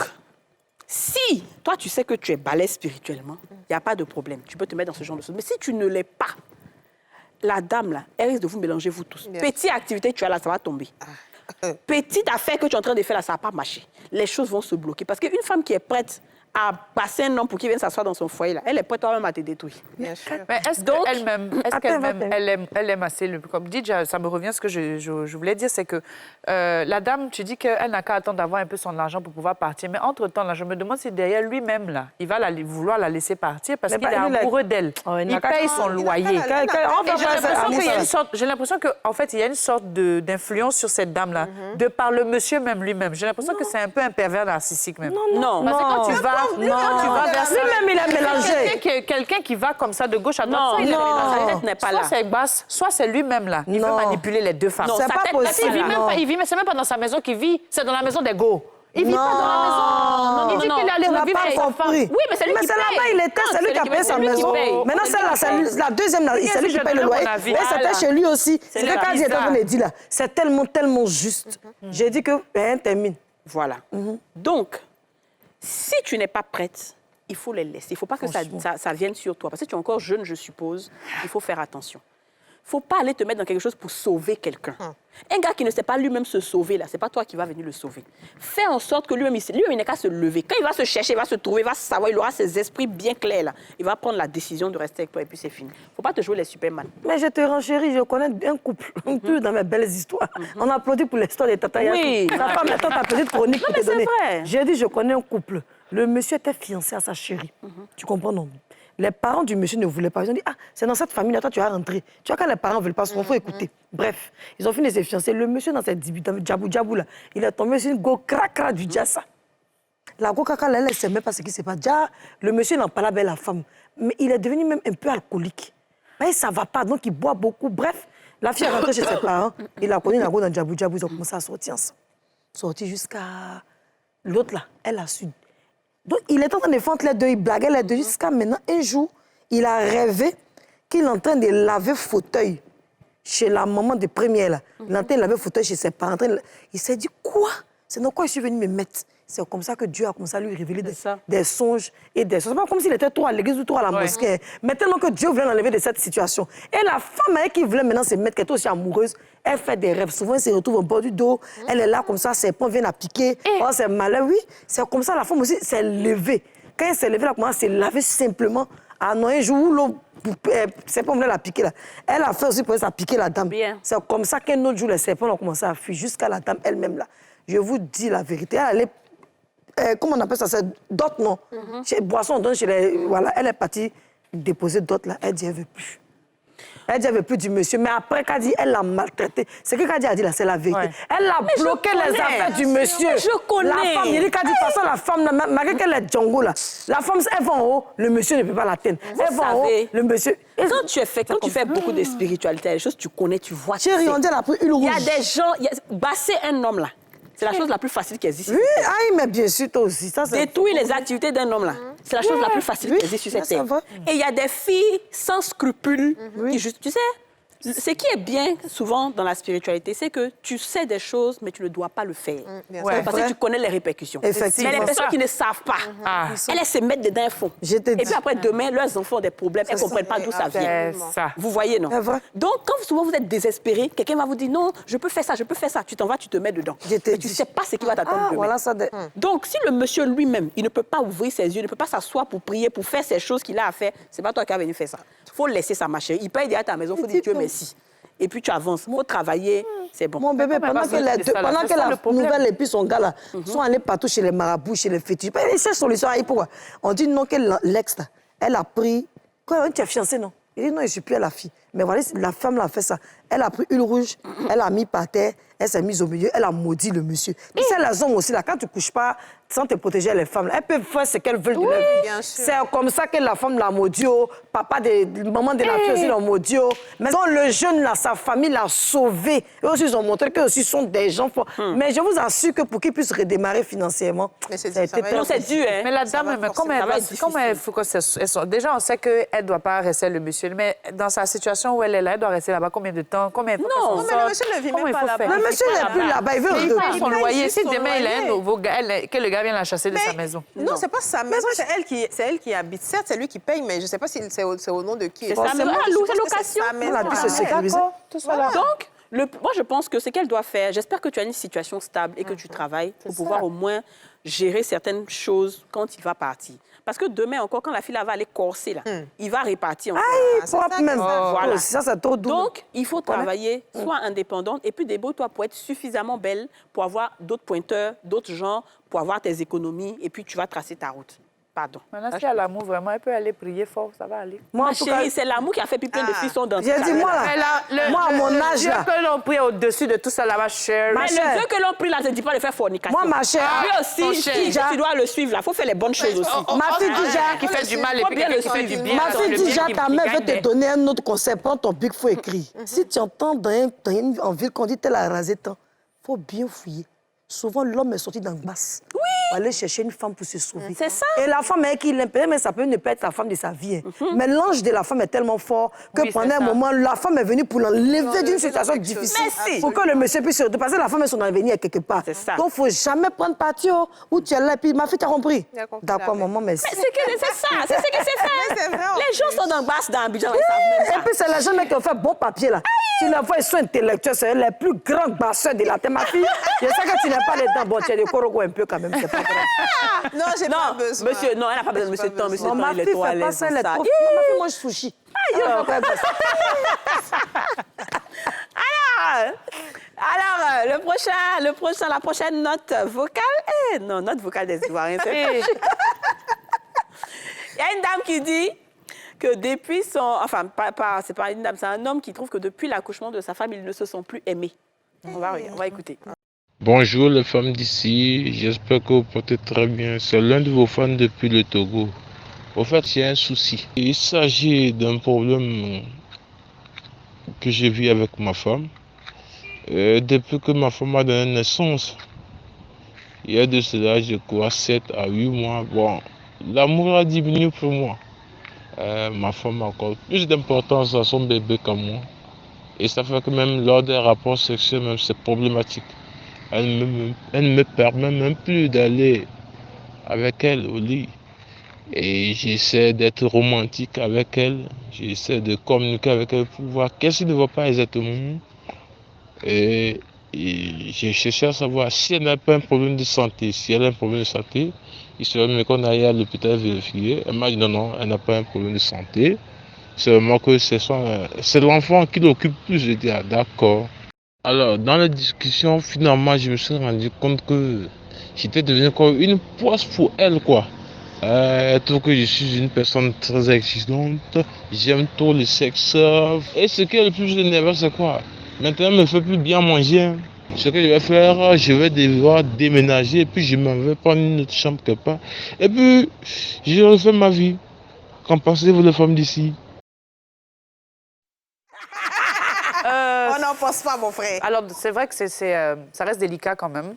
si toi, tu sais que tu es balèze spirituellement, il n'y a pas de problème. Tu peux te mettre dans ce genre de choses. Mais si tu ne l'es pas, la dame, là, elle risque de vous mélanger, vous tous. Petite activité que tu as là, ça va tomber. Petite affaire que tu es en train de faire là, ça ne va pas marcher. Les choses vont se bloquer. Parce qu'une femme qui est prête à passer un homme pour qu'il vienne s'asseoir dans son foyer, là, elle est prête toi-même à te détruire. Mais est-ce qu'elle-même, elle aime assez, comme dit, ça me revient, ce que je voulais dire, c'est que la dame, tu dis qu'elle n'a qu'à attendre d'avoir un peu son argent pour pouvoir partir. Mais entre-temps, là, je me demande si derrière lui-même, là, il va vouloir la laisser partir parce qu'il est amoureux d'elle. Il paye son loyer. J'ai l'impression qu'en fait, il y a une sorte d'influence sur cette dame-là, de par le monsieur même lui-même. J'ai l'impression que c'est un peu un pervers narcissique même. Non. Parce que quand tu vas vers ça, lui-même, il a mélangé. Quelqu'un qui va comme ça de gauche à droite, sa tête n'est pas là. Soit c'est basse, soit c'est lui-même là. Il veut manipuler les deux femmes. Non, c'est pas possible. Il vit, mais c'est même pas dans sa maison qu'il vit, c'est dans la maison des go. Il vit pas dans la maison. Il dit qu'il allait revivre avec sa femme. Oui, mais c'est lui qui paye. Mais c'est là-bas, il était, c'est lui qui a payé sa maison. Maintenant, c'est la deuxième, c'est lui qui paye le loyer. Mais c'était chez lui aussi. C'est que quand j'étais en train de dire là, c'est tellement juste. J'ai dit que, termine. Voilà. Donc, si tu n'es pas prête, il faut les laisser. Il ne faut pas que ça vienne sur toi. Parce que tu es encore jeune, je suppose. Il faut faire attention. Il ne faut pas aller te mettre dans quelque chose pour sauver quelqu'un. Un gars qui ne sait pas lui-même se sauver, là, ce n'est pas toi qui vas venir le sauver. Fais en sorte que lui-même, il n'est qu'à se lever. Quand il va se chercher, il va se trouver, il va savoir, il aura ses esprits bien clairs. Là. Il va prendre la décision de rester avec toi et puis c'est fini. Il ne faut pas te jouer les Superman. Mais je te renchéris, je connais un couple, plus dans mes belles histoires. On a applaudi pour l'histoire des Tata Yatou. Oui. Ça pas maintenant ta petite chronique non, pour te donner. Vrai. J'ai dit, je connais un couple. Le monsieur était fiancé à sa chérie. Tu comprends, non? Les parents du monsieur ne voulaient pas. Ils ont dit, c'est dans cette famille-là, toi, tu vas rentrer. Tu vois, quand les parents ne veulent pas, il faut écouter. Bref, ils ont fini de se fiancer. Le monsieur, dans cette djabou là, il est tombé sur une go cracra du Djassa. La go cracra, elle ne sait même pas ce qui se passe. Déjà, le monsieur n'en parle pas avec la femme. Mais il est devenu même un peu alcoolique. Mais ça ne va pas, donc il boit beaucoup. Bref, la fille est rentrée chez ses parents. Il a connu la go dans djabou. Ils ont commencé à sortir ensemble. Sorti jusqu'à l'autre là, elle a su. Donc, il est en train de faire les deux, il blaguait les deux. Jusqu'à maintenant, un jour, il a rêvé qu'il est en train de laver fauteuil chez la maman de première. Là. Il est en train de laver fauteuil chez ses parents. Il s'est dit, quoi? C'est dans quoi je suis venu me mettre? C'est comme ça que Dieu a commencé à lui révéler des songes et des choses. C'est pas comme s'il était trop à l'église ou trop à la mosquée. Mais tellement que Dieu voulait l'enlever de cette situation. Et la femme avec qui voulait maintenant se mettre, qui est aussi amoureuse, elle fait des rêves. Souvent, elle se retrouve au bord du dos. Elle est là comme ça, ses poings viennent à piquer. Oh, c'est malin, oui. C'est comme ça, la femme aussi s'est levée. Quand elle s'est levée, elle a commencé à se laver simplement. À un jour où l'eau, ses poings venaient la piquer. Là. Elle a fait aussi pour ça piquer la dame. C'est comme ça qu'un autre jour, les serpents ont commencé à fuir jusqu'à la dame elle-même. Là. Je vous dis la vérité. Elle allait comment on appelle ça? C'est d'autres, non? Chez Boisson, on donne chez les... Voilà, elle est partie déposer d'autres, là. Elle dit, elle ne veut plus. Elle dit, elle ne veut plus du monsieur. Mais après, quand dit, elle l'a maltraité. Ce que Kadi a dit, là, c'est la vérité. Elle a bloqué les affaires du monsieur. Je connais. La femme, il dit, Kadi, de toute façon, la femme, malgré qu'elle est Django, là, la femme, elle va en haut, le monsieur ne peut pas l'atteindre. Elle va en haut, le monsieur... Quand tu fais beaucoup de spiritualité, les choses, tu connais, tu vois. Chérie, on dit, elle a pris une rouge. Il y a des gens... Basser un homme, là, c'est la chose la plus facile qui existe. Oui, mais bien sûr, toi aussi. Ça, détruire les activités d'un homme, là, c'est la chose la plus facile qui existe sur cette terre. Et il y a des filles sans scrupules qui, tu sais, Ce qui est bien souvent dans la spiritualité, c'est que tu sais des choses, mais tu ne dois pas le faire. Ouais. Parce que tu connais les répercussions. Effectivement. Mais les personnes qui ne savent pas, elles se mettent dedans, elles font. Je te Et dis. puis après, demain, leurs enfants ont des problèmes, elles ne comprennent pas d'où ça vient. C'est ça. Vous voyez, non? C'est vrai. Donc, quand souvent vous êtes désespéré, quelqu'un va vous dire non, je peux faire ça, je peux faire ça. Tu t'en vas, tu te mets dedans. Je te Mais tu ne dis. sais pas ce qui va t'attendre demain. Voilà ça. Donc, si le monsieur lui-même, il ne peut pas ouvrir ses yeux, il ne peut pas s'asseoir pour prier, pour faire ces choses qu'il a à faire, c'est pas toi qui as venu faire ça. Il faut laisser ça marcher. Il paye à ta maison, il faut dire Dieu merci. Et puis tu avances. Il faut travailler, c'est bon. Mon bébé, pendant que la nouvelle et puis son gars là sont allés partout chez les marabouts, chez les fétiches, ils cherchent solution. Pourquoi? On dit non, que l'ex, elle a pris. Quoi, tu es fiancée, non? Il dit non, je ne suis plus à la fille. Mais voilà, la femme là a fait ça. Elle a pris une rouge, elle a mis par terre, elle s'est mise au milieu, elle a maudit le monsieur. Tu sais, les hommes aussi, là, quand tu ne couches pas sans te protéger les femmes, là, elles peuvent faire ce qu'elles veulent de leur vie. C'est comme ça que la femme l'a maudit, papa, maman de la fille aussi l'a maudit. Mais donc, le jeune, là, sa famille l'a sauvé. Eux aussi, ils ont montré qu'eux aussi sont des gens forts. Mais je vous assure que pour qu'ils puissent redémarrer financièrement, c'est dur, hein? Mais la dame, comment elle faut que ça... Déjà, on sait qu'elle ne doit pas rester le monsieur. Mais dans sa situation où elle est là, elle doit rester là-bas combien de temps? Combien il faut Non, mais le monsieur ne vit même pas là-bas. le monsieur n'est plus là-bas, il veut il paye son loyer. juste Si son demain, il a un loyer. nouveau gars, que le gars vient la chasser de sa maison. Non, c'est pas sa maison, c'est elle qui habite. Certes, c'est lui qui paye, mais je ne sais pas si c'est au nom de qui. C'est sa maison. Moi, je C'est pense que location. sa maison. On a pu se sécuriser. Tout ça là. Donc, moi, je pense que ce qu'elle doit faire, j'espère que tu as une situation stable et que tu travailles pour pouvoir au moins gérer certaines choses quand il va partir. Parce que demain encore, quand la fille là va aller corser, là, il va répartir encore. Propre même. Voilà. Ça, c'est trop doux. Donc, il faut travailler, sois indépendante, et puis débrouille-toi pour être suffisamment belle pour avoir d'autres pointeurs, d'autres gens, pour avoir tes économies, et puis tu vas tracer ta route. Pardon. Maintenant, si elle a l'amour, vraiment, elle peut aller prier fort, ça va aller. Moi, Ma en tout cas, chérie, c'est l'amour qui a fait puis plein de filles sont dans j'ai dit, moi, là, moi, à mon âge, Dieu là, que l'on prie au-dessus de tout ça là-bas, chérie. Mais chère. le Dieu que l'on prie là, ne dit pas de faire fornication. moi, ma chère, Lui aussi, tu dois le suivre là. Il faut faire les bonnes choses aussi. ma fille dit, qui fait du mal et Faut puis bien quelqu'un le qui fait du suivre. bien. ma dans fille le dit, bien Jean, qui ta mère veut gagne te des- donner un autre conseil. Prends ton bic, il faut écrire. Si tu entends en ville qu'on dit tel a rasé tant, il faut bien fouiller. Souvent, l'homme est sorti dans basse. Oui. Pour aller chercher une femme pour se sauver. C'est ça. Et la femme, elle qui l'aime, mais ça peut ne pas être la femme de sa vie. Mais l'ange de la femme est tellement fort que Oui, pendant c'est un ça. moment, la femme est venue pour l'enlever d'une situation quelque chose. difficile. Merci. Pour que le monsieur puisse se... Parce que la femme est son avenir quelque part. C'est ça. Donc, il ne faut jamais prendre parti où tu es là. Et puis, ma fille, t'as compris? J'ai compris, D'accord, la maman, merci. C'est ça, c'est ce que c'est fait. c'est vrai, en Les gens plus. sont dans basse dans Abidjan, ils savent même Et puis, c'est les gens qui ont fait bon papier, là. Tu la vois, ils sont intellectuels, c'est les plus grands basseurs de la terre. Ma fille, je sais que tu n'as pas les dents. Bon, tu as des corogo un peu quand même, c'est pas grave. Non, j'ai pas Non, besoin. monsieur, non, elle n'a pas besoin de monsieur Temps. Monsieur Non, Temps, ma il est fille trop à fait pas l'aise ça, dans elle est ça. trop... Ma fille mange sushi. Alors, Alors, la prochaine note vocale. Non, note vocale des Ivoiriens, c'est Eh, Il y a une dame qui dit que depuis son... Enfin, c'est pas une dame, c'est un homme qui trouve que depuis l'accouchement de sa femme, ils ne se sont plus aimés. On va écouter. Bonjour les femmes d'ici, j'espère que vous portez très bien. C'est l'un de vos fans depuis le Togo. Au fait, j'ai un souci. Il s'agit d'un problème que je vis avec ma femme. Depuis que ma femme a donné naissance, il y a de cela, je crois, 7 à 8 mois. Bon, l'amour a diminué pour moi. Ma femme a encore plus d'importance à son bébé qu'à moi. Et ça fait que même lors des rapports sexuels, même c'est problématique. Elle ne me permet même plus d'aller avec elle au lit. Et j'essaie d'être romantique avec elle. J'essaie de communiquer avec elle pour voir qu'est-ce qui ne va pas exactement. Et j'ai cherché à savoir si elle n'a pas un problème de santé. Si elle a un problème de santé, il serait mieux qu'on aille à l'hôpital vérifier. Elle m'a dit non, elle n'a pas un problème de santé. C'est vraiment que c'est l'enfant qui l'occupe plus. Je dis ah, d'accord. Alors, dans la discussion, finalement, je me suis rendu compte que j'étais devenu comme une poisse pour elle, quoi. Elle trouve que je suis une personne très exigeante, j'aime trop le sexe. Et ce qui est le plus énervant, c'est quoi? Maintenant, elle ne me fait plus bien manger. Ce que je vais faire, je vais devoir déménager et puis je m'en vais prendre une autre chambre quelque part. Et puis, je refais ma vie. Qu'en pensez-vous, les femmes d'ici? On n'en pense pas, mon frère. Alors, c'est vrai que ça reste délicat quand même.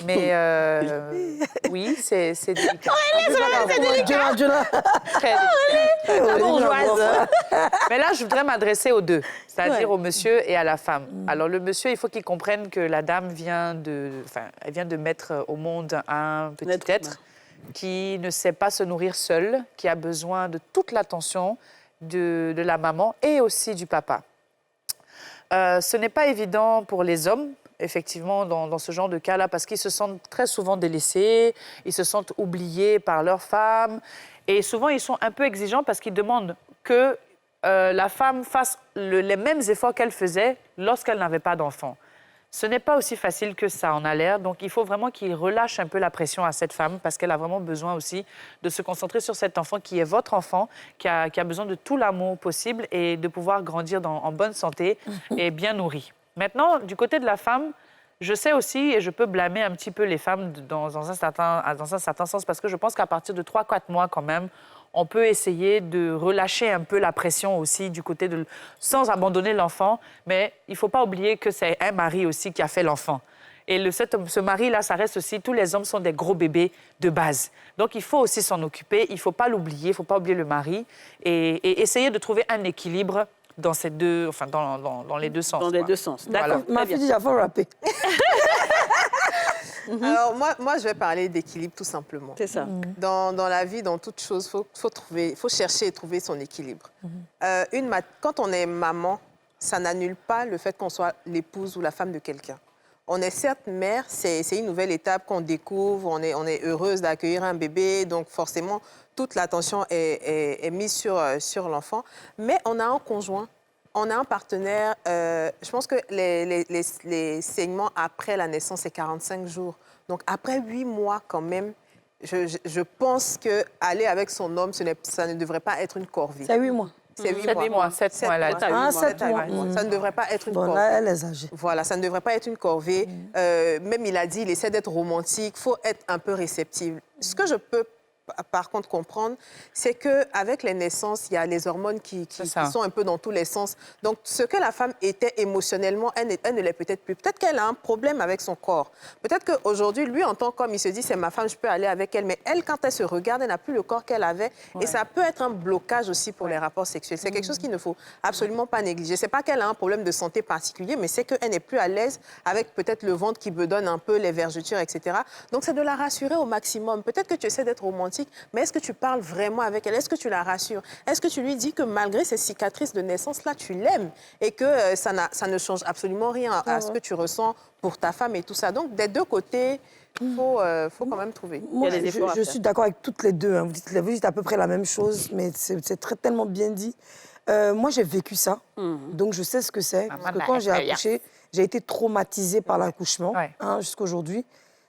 Mais oui, c'est délicat. C'est délicat. Très délicat. La bourgeoise. Mais là, je voudrais m'adresser aux deux, c'est-à-dire au monsieur et à la femme. Alors, le monsieur, il faut qu'il comprenne que la dame vient de mettre au monde un petit être qui ne sait pas se nourrir seul, qui a besoin de toute l'attention de la maman et aussi du papa. Ce n'est pas évident pour les hommes, effectivement, dans ce genre de cas-là, parce qu'ils se sentent très souvent délaissés, ils se sentent oubliés par leur femme, et souvent, ils sont un peu exigeants parce qu'ils demandent que la femme fasse les mêmes efforts qu'elle faisait lorsqu'elle n'avait pas d'enfant. Ce n'est pas aussi facile que ça en a l'air, donc il faut vraiment qu'il relâche un peu la pression à cette femme parce qu'elle a vraiment besoin aussi de se concentrer sur cet enfant qui est votre enfant, qui a besoin de tout l'amour possible et de pouvoir grandir en bonne santé et bien nourri. Maintenant, du côté de la femme, je sais aussi, et je peux blâmer un petit peu les femmes dans un certain sens, parce que je pense qu'à partir de 3-4 mois quand même, on peut essayer de relâcher un peu la pression aussi du côté sans abandonner l'enfant, mais il ne faut pas oublier que c'est un mari aussi qui a fait l'enfant. Et ce mari-là, ça reste aussi, tous les hommes sont des gros bébés de base. Donc, il faut aussi s'en occuper, il ne faut pas l'oublier, il ne faut pas oublier le mari et essayer de trouver un équilibre dans ces deux, dans les deux sens. Dans les deux sens, d'accord. Ma fille dit, il faut rapper. Alors, moi, je vais parler d'équilibre, tout simplement. C'est ça. Dans la vie, dans toute chose, faut chercher et trouver son équilibre. Quand on est maman, ça n'annule pas le fait qu'on soit l'épouse ou la femme de quelqu'un. On est certes mère, c'est une nouvelle étape qu'on découvre, on est heureuse d'accueillir un bébé, donc forcément, toute l'attention est mise sur l'enfant. Mais on a un conjoint, on a un partenaire. Je pense que les saignements après la naissance, c'est 45 jours. Donc, après 8 mois, quand même, je pense qu'aller avec son homme, ça ne devrait pas être une corvée. C'est 8 mois. C'est 7 mois. 7 mois, elle a dit. 7 mois. Ça ne devrait pas être une Bon, corvée. là, elle est âgée. Voilà, ça ne devrait pas être une corvée. Même, il a dit, il essaie d'être romantique. Il faut être un peu réceptive. Ce que je peux, par contre, comprendre, c'est qu'avec les naissances, il y a les hormones qui sont un peu dans tous les sens. Donc, ce que la femme était émotionnellement, elle ne l'est peut-être plus. Peut-être qu'elle a un problème avec son corps. Peut-être qu'aujourd'hui, lui, en tant qu'homme, il se dit, c'est ma femme, je peux aller avec elle. Mais elle, quand elle se regarde, elle n'a plus le corps qu'elle avait. Ouais. Et ça peut être un blocage aussi pour les rapports sexuels. C'est quelque chose qu'il ne faut absolument pas négliger. C'est pas qu'elle a un problème de santé particulier, mais c'est qu'elle n'est plus à l'aise avec peut-être le ventre qui bedonne un peu, les vergetures, etc. Donc, c'est de la rassurer au maximum. Peut-être que tu essaies d'être romantique, mais est-ce que tu parles vraiment avec elle? Est-ce que tu la rassures? Est-ce que tu lui dis que malgré ces cicatrices de naissance-là, tu l'aimes et que ça ne change absolument rien à ce que tu ressens pour ta femme et tout ça? Donc, des deux côtés, il faut quand même trouver. Moi, je suis d'accord avec toutes les deux. Hein. Vous dites à peu près la même chose, mais c'est tellement bien dit. Moi, j'ai vécu ça, donc je sais ce que c'est. Parce que quand j'ai accouché, j'ai été traumatisée par l'accouchement jusqu'à aujourd'hui.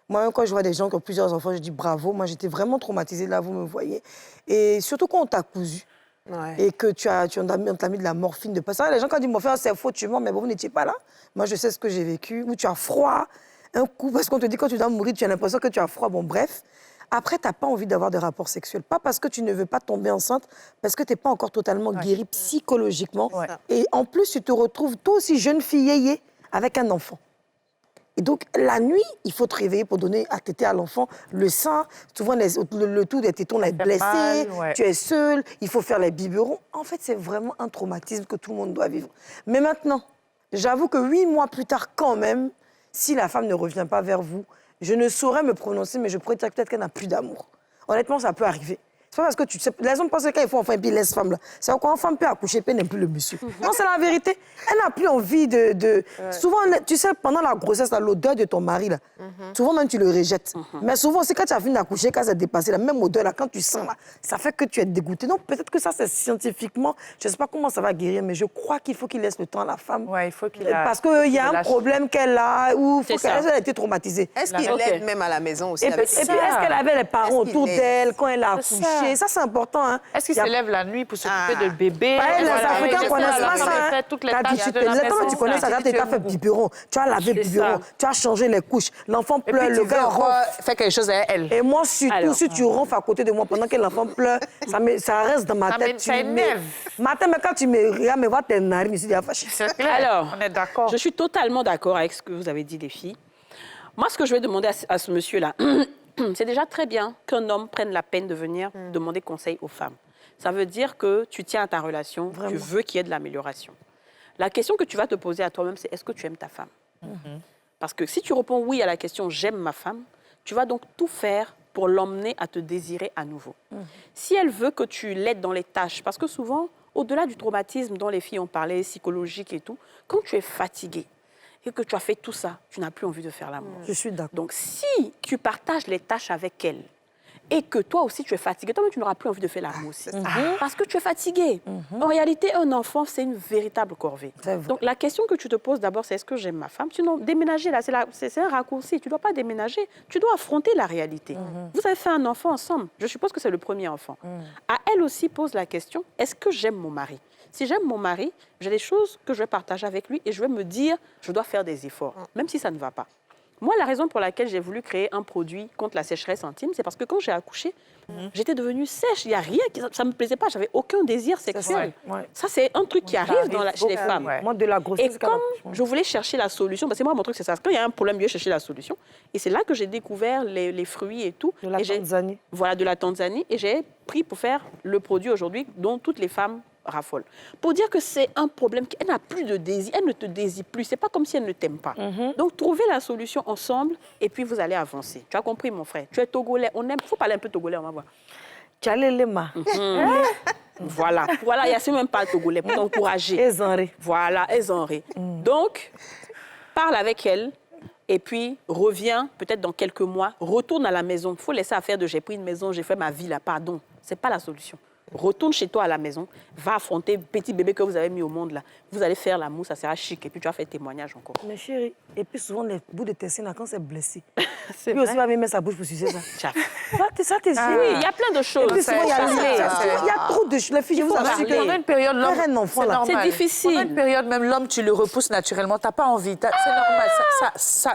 Moi, quand je vois des gens qui ont plusieurs enfants, je dis bravo. Moi, j'étais vraiment traumatisée, là, vous me voyez. Et surtout quand on t'a cousu et que on t'a mis de la morphine de pas ça. Les gens, quand ils disent morphine, c'est faux, tu mens, mais bon, vous n'étiez pas là. Moi, je sais ce que j'ai vécu, où tu as froid, un coup, parce qu'on te dit quand tu dois mourir, tu as l'impression que tu as froid. Bon, bref. Après, tu n'as pas envie d'avoir des rapports sexuels. Pas parce que tu ne veux pas tomber enceinte, parce que tu n'es pas encore totalement guérie psychologiquement. Ouais. Et en plus, tu te retrouves, toi aussi, jeune fille yéyé, avec un enfant. Et donc, la nuit, il faut te réveiller pour donner à téter à l'enfant le sein. Souvent, le tout des tétons est blessé, tu es seule, il faut faire les biberons. En fait, c'est vraiment un traumatisme que tout le monde doit vivre. Mais maintenant, j'avoue que 8 mois plus tard, quand même, si la femme ne revient pas vers vous, je ne saurais me prononcer, mais je pourrais dire peut-être qu'elle n'a plus d'amour. Honnêtement, ça peut arriver. C'est pas parce que tu sais... Les hommes pensent que quand ils font enfin, puis ils laissent femme là. C'est quand une femme peut accoucher, puis elle n'aime plus le monsieur. Non, c'est la vérité. Elle n'a plus envie de... Souvent, tu sais, pendant la grossesse, l'odeur de ton mari, là, souvent même tu le rejettes. Mais souvent aussi, quand tu as fini d'accoucher, quand ça a dépassé, la même odeur, là, quand tu sens, là, ça fait que tu es dégoûté. Donc peut-être que ça, c'est scientifiquement... Je ne sais pas comment ça va guérir, mais je crois qu'il faut qu'il laisse le temps à la femme. Oui, il faut qu'il Parce qu'il y a un problème qu'elle a, ou qu'elle a été traumatisée. Est-ce qu'il l'aide même à la maison aussi? Et puis, est-ce qu'elle avait les parents autour d'elle quand elle a accouché? chérie, ça c'est important. Hein. Est-ce qu'il se lève la nuit pour s'occuper de bébé? Les Africains connaissent pas ça. Fait toutes les tâches de la maison. Tu connais ça, tu as fait biberon, tu as lavé le biberon, tu as changé les couches, l'enfant pleure, le gars ronfle. Fait quelque chose à elle. Et moi, surtout, si tu ronfles à côté de moi pendant que l'enfant pleure, ça reste dans ma tête. Ça énerve. Matin, mais quand tu me regardes, me vois tes narines ici, c'est clair. Alors, on est d'accord. Je suis totalement d'accord avec ce que vous avez dit, les filles. Moi, ce que je vais demander à ce monsieur-là, c'est déjà très bien qu'un homme prenne la peine de venir demander conseil aux femmes. Ça veut dire que tu tiens à ta relation, tu veux qu'il y ait de l'amélioration. La question que tu vas te poser à toi-même, c'est est-ce que tu aimes ta femme? Parce que si tu réponds oui à la question « j'aime ma femme », tu vas donc tout faire pour l'emmener à te désirer à nouveau. Si elle veut que tu l'aides dans les tâches, parce que souvent, au-delà du traumatisme dont les filles ont parlé, psychologique et tout, quand tu es fatigué et que tu as fait tout ça, tu n'as plus envie de faire l'amour. Je suis d'accord. Donc, si tu partages les tâches avec elle et que toi aussi tu es fatigué, toi-même tu n'auras plus envie de faire l'amour aussi. Parce que tu es fatigué. En réalité, un enfant, c'est une véritable corvée. Donc, la question que tu te poses d'abord, c'est est-ce que j'aime ma femme? Sinon, déménager, là, c'est un raccourci. Tu ne dois pas déménager. Tu dois affronter la réalité. Vous avez fait un enfant ensemble. Je suppose que c'est le premier enfant. À elle aussi pose la question, est-ce que j'aime mon mari? Si j'aime mon mari, j'ai des choses que je vais partager avec lui et je vais me dire, je dois faire des efforts, même si ça ne va pas. Moi, la raison pour laquelle j'ai voulu créer un produit contre la sécheresse intime, c'est parce que quand j'ai accouché, j'étais devenue sèche. Il n'y a rien, ça ne me plaisait pas. Je n'avais aucun désir sexuel. Ça, c'est un truc qui arrive chez les femmes. Moi, de la grossesse. Et comme je voulais chercher la solution, parce que moi, mon truc, c'est ça. Quand il y a un problème, je vais chercher la solution. Et c'est là que j'ai découvert les fruits et tout. De la Tanzanie. Voilà, de la Tanzanie. Et j'ai pris pour faire le produit aujourd'hui dont toutes les femmes raffolent. Pour dire que c'est un problème, qu'elle n'a plus de désir, elle ne te désire plus. C'est pas comme si elle ne t'aime pas. Donc, trouvez la solution ensemble et puis vous allez avancer. Tu as compris, mon frère? Tu es togolais. On aime. Il faut parler un peu togolais, on va voir. Tchalelema. Voilà, il n'y a même pas le togolais pour t'encourager. Ezanré. Voilà, Ezanré. Donc, parle avec elle et puis reviens peut-être dans quelques mois, retourne à la maison. Il faut laisser à faire de j'ai pris une maison, j'ai fait ma vie là. Pardon, ce n'est pas la solution. Retourne chez toi à la maison, va affronter le petit bébé que vous avez mis au monde là. Vous allez faire l'amour, ça sera chic. Et puis tu vas faire témoignage encore. Mais chérie, et puis souvent les bouts de tessin, quand c'est blessé, lui aussi va même mettre sa bouche pour sucer ça. Ça, t'es sûr. Oui, il y a plein de choses. Et puis souvent, il y a trop de choses. Les filles, je vous assure que pendant une période, l'homme, c'est difficile. Pendant une période, même l'homme, tu le repousses naturellement. Tu n'as pas envie. C'est normal.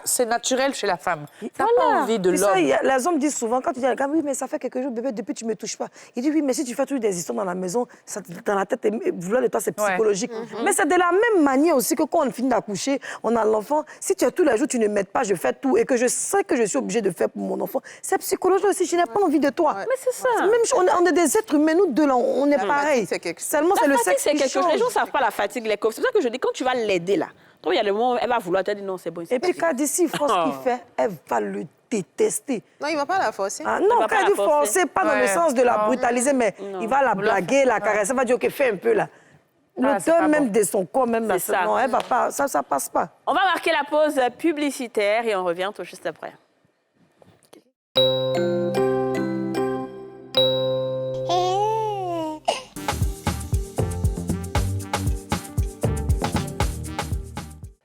C'est naturel chez la femme. Tu n'as pas envie de l'homme. Les hommes disent souvent, quand tu dis à la femme, oui, mais ça fait quelques jours, bébé, depuis tu ne me touches pas. Il dit, oui, mais si tu fais toujours des histoires dans la maison, ça, dans la tête, vouloir de toi, c'est psychologique. Mais c'est de la même manière aussi que quand on finit d'accoucher, on a l'enfant. Si tu as tous les jours, tu ne m'aides pas, je fais tout et que je sais que je suis obligée de faire pour mon enfant, c'est psychologique aussi. Je n'ai pas envie de toi. Mais c'est ça. Même, on est des êtres humains, nous deux, là, on est pareil. Seulement, c'est le sexe qui change. Les gens ne savent pas la fatigue, les coffres. C'est pour ça que je dis, quand tu vas l'aider là, il y a le moment où elle va vouloir te dire non, c'est bon. Et puis, quand d'ici, il faut ce qu'il fait, elle va le détester. Non, il ne va pas la forcer. Ah, non, quand il dit forcer, pas dans le sens de la brutaliser, mais il va la blaguer, la caresser, il va dire, OK, fais un peu là. L'auteur même de son corps, même là, non, elle va pas, ça passe pas. On va marquer la pause publicitaire et on revient tout juste après.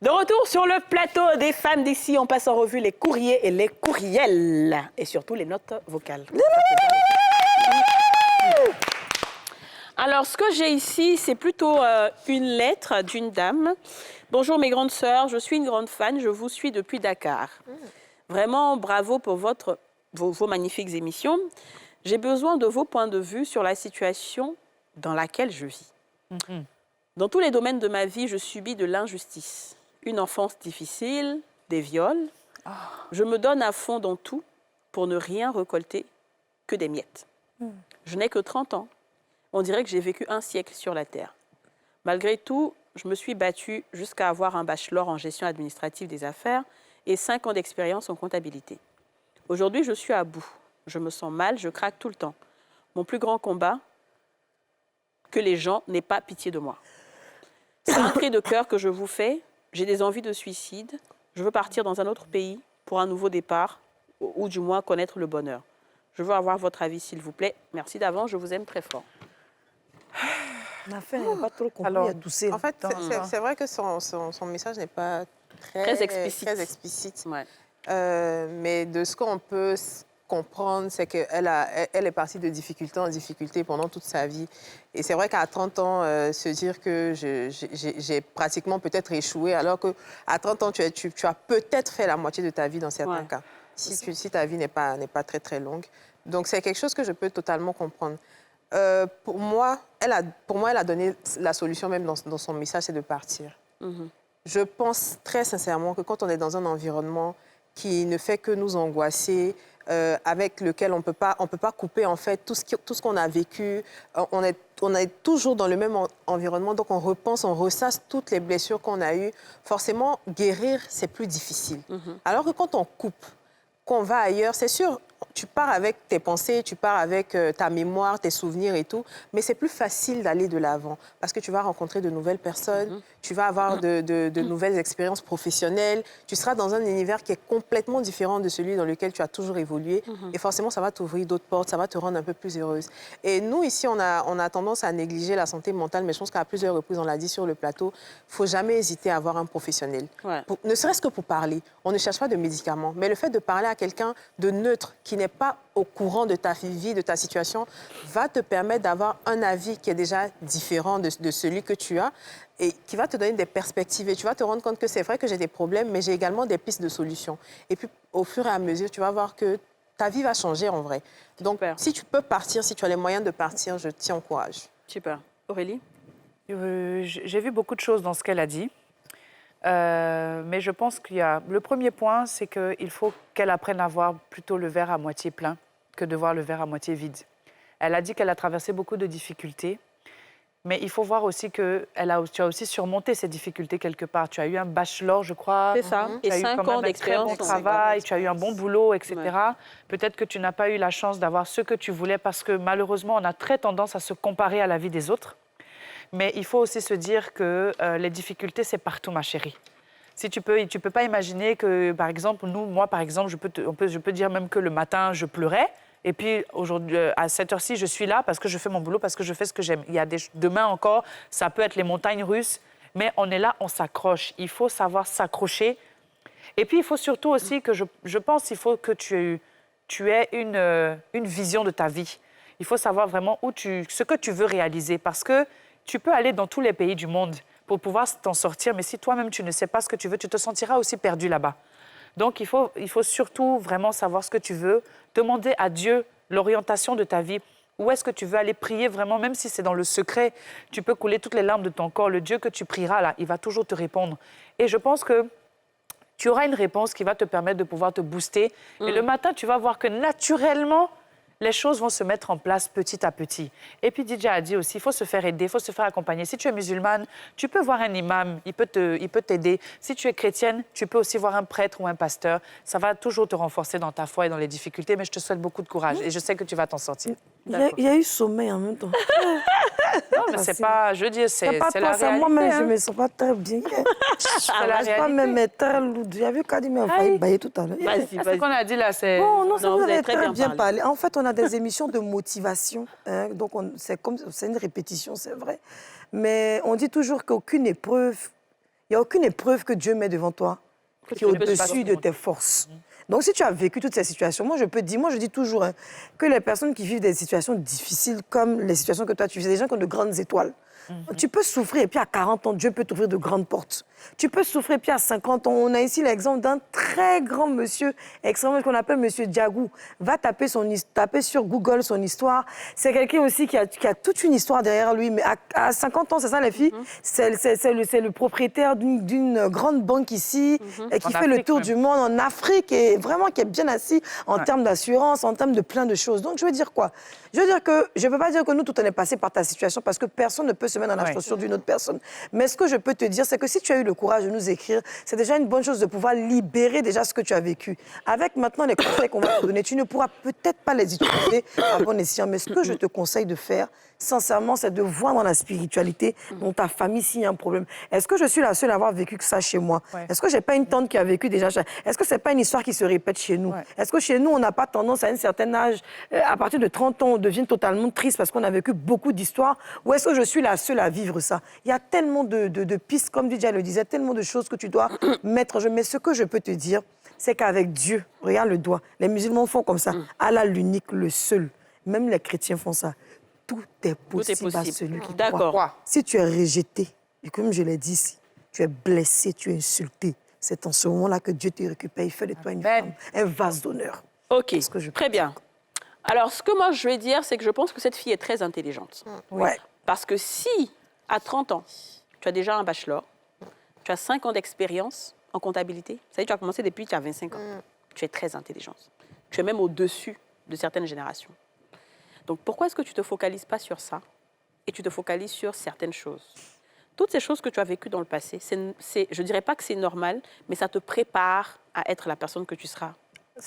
De retour sur le plateau des femmes d'ici, on passe en revue les courriers et les courriels. Et surtout les notes vocales. Alors, ce que j'ai ici, c'est plutôt une lettre d'une dame. Bonjour mes grandes sœurs, je suis une grande fan, je vous suis depuis Dakar. Vraiment, bravo pour vos magnifiques émissions. J'ai besoin de vos points de vue sur la situation dans laquelle je vis. Dans tous les domaines de ma vie, je subis de l'injustice. Une enfance difficile, des viols. Je me donne à fond dans tout pour ne rien récolter que des miettes. Je n'ai que 30 ans. On dirait que j'ai vécu un siècle sur la Terre. Malgré tout, je me suis battue jusqu'à avoir un bachelor en gestion administrative des affaires et 5 ans d'expérience en comptabilité. Aujourd'hui, je suis à bout. Je me sens mal, je craque tout le temps. Mon plus grand combat, que les gens n'aient pas pitié de moi. C'est un cri de cœur que je vous fais. J'ai des envies de suicide. Je veux partir dans un autre pays pour un nouveau départ ou du moins connaître le bonheur. Je veux avoir votre avis, s'il vous plaît. Merci d'avance, je vous aime très fort. Ma fille n'a pas trop compris à tousser. En fait, c'est vrai que son message n'est pas très explicite. Ouais. Mais de ce qu'on peut comprendre, c'est qu'elle est partie de difficulté en difficulté pendant toute sa vie. Et c'est vrai qu'à 30 ans, se dire que j'ai pratiquement peut-être échoué, alors qu'à 30 ans, tu as peut-être fait la moitié de ta vie dans certains cas, si ta vie n'est pas très, très longue. Donc, c'est quelque chose que je peux totalement comprendre. Pour moi, elle a donné la solution même dans son message, c'est de partir. Je pense très sincèrement que quand on est dans un environnement qui ne fait que nous angoisser, avec lequel on ne peut pas couper en fait tout ce qu'on a vécu, on est toujours dans le même environnement, donc on repense, on ressasse toutes les blessures qu'on a eues. Forcément, guérir, c'est plus difficile. Alors que quand on coupe, qu'on va ailleurs, c'est sûr, tu pars avec tes pensées, tu pars avec ta mémoire, tes souvenirs et tout, mais c'est plus facile d'aller de l'avant parce que tu vas rencontrer de nouvelles personnes, tu vas avoir de nouvelles expériences professionnelles, tu seras dans un univers qui est complètement différent de celui dans lequel tu as toujours évolué et forcément, ça va t'ouvrir d'autres portes, ça va te rendre un peu plus heureuse. Et nous, ici, on a tendance à négliger la santé mentale, mais je pense qu'à plusieurs reprises, on l'a dit sur le plateau, il ne faut jamais hésiter à avoir un professionnel. Ne serait-ce que pour parler. On ne cherche pas de médicaments, mais le fait de parler à quelqu'un de neutre, qui n'est pas au courant de ta vie, de ta situation, va te permettre d'avoir un avis qui est déjà différent de celui que tu as et qui va te donner des perspectives. Et tu vas te rendre compte que c'est vrai que j'ai des problèmes, mais j'ai également des pistes de solutions. Et puis, au fur et à mesure, tu vas voir que ta vie va changer en vrai. Donc, si tu peux partir, si tu as les moyens de partir, je t'y encourage. Super. Aurélie? J'ai vu beaucoup de choses dans ce qu'elle a dit. Mais je pense qu'il y a... Le premier point, c'est qu'il faut qu'elle apprenne à voir plutôt le verre à moitié plein que de voir le verre à moitié vide. Elle a dit qu'elle a traversé beaucoup de difficultés, mais il faut voir aussi que tu as aussi surmonté ces difficultés quelque part. Tu as eu un bachelor, je crois. C'est ça. Tu Et as eu 5 quand ans même un très bon travail, tu as eu un bon boulot, etc. Peut-être que tu n'as pas eu la chance d'avoir ce que tu voulais parce que malheureusement, on a très tendance à se comparer à la vie des autres. Mais il faut aussi se dire que les difficultés, c'est partout, ma chérie. Si tu peux pas imaginer que, par exemple, moi, par exemple, je peux dire même que le matin, je pleurais. Et puis, aujourd'hui, à cette heure-ci, je suis là parce que je fais mon boulot, parce que je fais ce que j'aime. Demain encore, ça peut être les montagnes russes. Mais on est là, on s'accroche. Il faut savoir s'accrocher. Et puis, il faut surtout aussi que, je pense, il faut que tu aies une vision de ta vie. Il faut savoir vraiment ce que tu veux réaliser. Parce que tu peux aller dans tous les pays du monde pour pouvoir t'en sortir, mais si toi-même, tu ne sais pas ce que tu veux, tu te sentiras aussi perdu là-bas. Donc, il faut surtout vraiment savoir ce que tu veux, demander à Dieu l'orientation de ta vie. Où est-ce que tu veux aller prier vraiment, même si c'est dans le secret, tu peux couler toutes les larmes de ton corps. Le Dieu que tu prieras, là, il va toujours te répondre. Et je pense que tu auras une réponse qui va te permettre de pouvoir te booster. Et le matin, tu vas voir que naturellement, les choses vont se mettre en place petit à petit. Et puis, Didier a dit aussi, il faut se faire aider, il faut se faire accompagner. Si tu es musulmane, tu peux voir un imam, il peut t'aider. Si tu es chrétienne, tu peux aussi voir un prêtre ou un pasteur. Ça va toujours te renforcer dans ta foi et dans les difficultés, mais je te souhaite beaucoup de courage et je sais que tu vas t'en sortir. Il y a eu sommeil en même temps. Non, mais c'est pas... Je veux dire, c'est la réalité. Moi-même, hein. je ne me sens pas très bien. C'est la réalité. Pas même être très lourde. J'ai vu Kadi m'a failli bailler tout à l'heure. Ce qu'on a dit là, c'est... Bon, non, vous avez très bien parlé. En fait, on a des émissions de motivation. Hein, donc, c'est une répétition, c'est vrai. Mais on dit toujours qu'aucune épreuve... Il n'y a aucune épreuve que Dieu met devant toi qui est au-dessus de tes forces. Donc, si tu as vécu toutes ces situations, moi, je dis toujours que les personnes qui vivent des situations difficiles, comme les situations que toi tu vis, c'est des gens qui ont de grandes étoiles. Tu peux souffrir et puis à 40 ans, Dieu peut t'ouvrir de grandes portes. Tu peux souffrir et puis à 50 ans, on a ici l'exemple d'un très grand monsieur, extrêmement qu'on appelle monsieur Diagou. Va taper sur Google son histoire. C'est quelqu'un aussi qui a toute une histoire derrière lui. Mais à 50 ans, c'est ça les filles, c'est le propriétaire d'une grande banque ici et qui fait le tour du monde en Afrique et vraiment qui est bien assis en termes d'assurance, en termes de plein de choses. Donc je veux dire quoi? Je veux dire que je ne peux pas dire que nous, tout on est passé par ta situation parce que personne ne peut se mettre dans la chaussure d'une autre personne. Mais ce que je peux te dire, c'est que si tu as eu le courage de nous écrire, c'est déjà une bonne chose de pouvoir libérer déjà ce que tu as vécu. Avec maintenant les conseils qu'on va te donner, tu ne pourras peut-être pas les utiliser à bon escient, mais ce que je te conseille de faire, sincèrement, c'est de voir dans la spiritualité, dans ta famille, s'il y a un problème. Est-ce que je suis la seule à avoir vécu que ça chez moi? Est-ce que je n'ai pas une tante qui a vécu déjà? Est-ce que ce n'est pas une histoire qui se répète chez nous? Est-ce que chez nous, on n'a pas tendance à un certain âge, à partir de 30 ans, on devient totalement triste parce qu'on a vécu beaucoup d'histoires? Ou est-ce que je suis la seule à vivre ça? Il y a tellement de pistes, comme Didier le disait, tellement de choses que tu dois mettre. Mais ce que je peux te dire, c'est qu'avec Dieu, regarde le doigt, les musulmans font comme ça. Allah l'unique, le seul. Même les chrétiens font ça. Tout est possible à celui qui croit. Si tu es rejeté, et comme je l'ai dit ici, tu es blessé, tu es insulté, c'est en ce moment-là que Dieu te récupère. Il fait de toi une femme, un vase d'honneur. OK, très bien. Alors, ce que moi, je vais dire, c'est que je pense que cette fille est très intelligente. Ouais. Parce que si, à 30 ans, tu as déjà un bachelor, tu as 5 ans d'expérience en comptabilité, ça veut dire que tu as commencé depuis que tu as 25 ans, tu es très intelligente. Tu es même au-dessus de certaines générations. Donc, pourquoi est-ce que tu ne te focalises pas sur ça et tu te focalises sur certaines choses? Toutes ces choses que tu as vécues dans le passé, je ne dirais pas que c'est normal, mais ça te prépare à être la personne que tu seras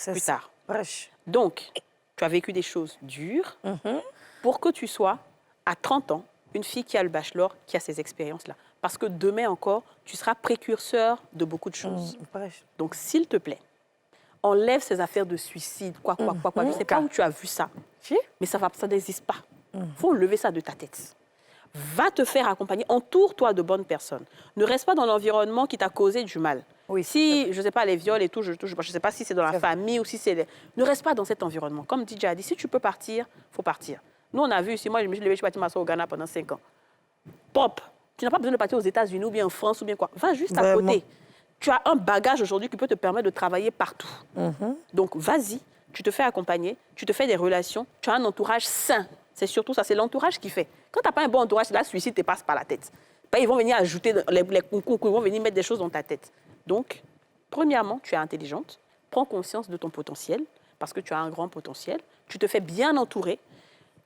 plus tard. Donc, tu as vécu des choses dures pour que tu sois, à 30 ans, une fille qui a le bachelor, qui a ces expériences-là. Parce que demain encore, tu seras précurseur de beaucoup de choses. Donc, s'il te plaît, enlève ces affaires de suicide, quoi. Je ne sais pas où tu as vu ça, mais ça n'existe pas. Il faut enlever ça de ta tête. Va te faire accompagner, entoure-toi de bonnes personnes. Ne reste pas dans l'environnement qui t'a causé du mal. Si, je ne sais pas, les viols et tout, je ne sais pas si c'est dans la famille ou si c'est... Ne reste pas dans cet environnement. Comme DJ a dit, si tu peux partir, il faut partir. Nous, on a vu ici, moi, je me suis levée, je suis partie m'asseoir au Ghana pendant 5 ans. Pop! Tu n'as pas besoin de partir aux États-Unis ou bien en France ou bien quoi. Va juste à côté. Tu as un bagage aujourd'hui qui peut te permettre de travailler partout. Donc, vas-y, tu te fais accompagner, tu te fais des relations, tu as un entourage sain. C'est surtout ça, c'est l'entourage qui fait. Quand tu n'as pas un bon entourage, la suicide te passe par la tête. Ils vont venir ajouter les concours, ils vont venir mettre des choses dans ta tête. Donc, premièrement, tu es intelligente, prends conscience de ton potentiel, parce que tu as un grand potentiel, tu te fais bien entourer,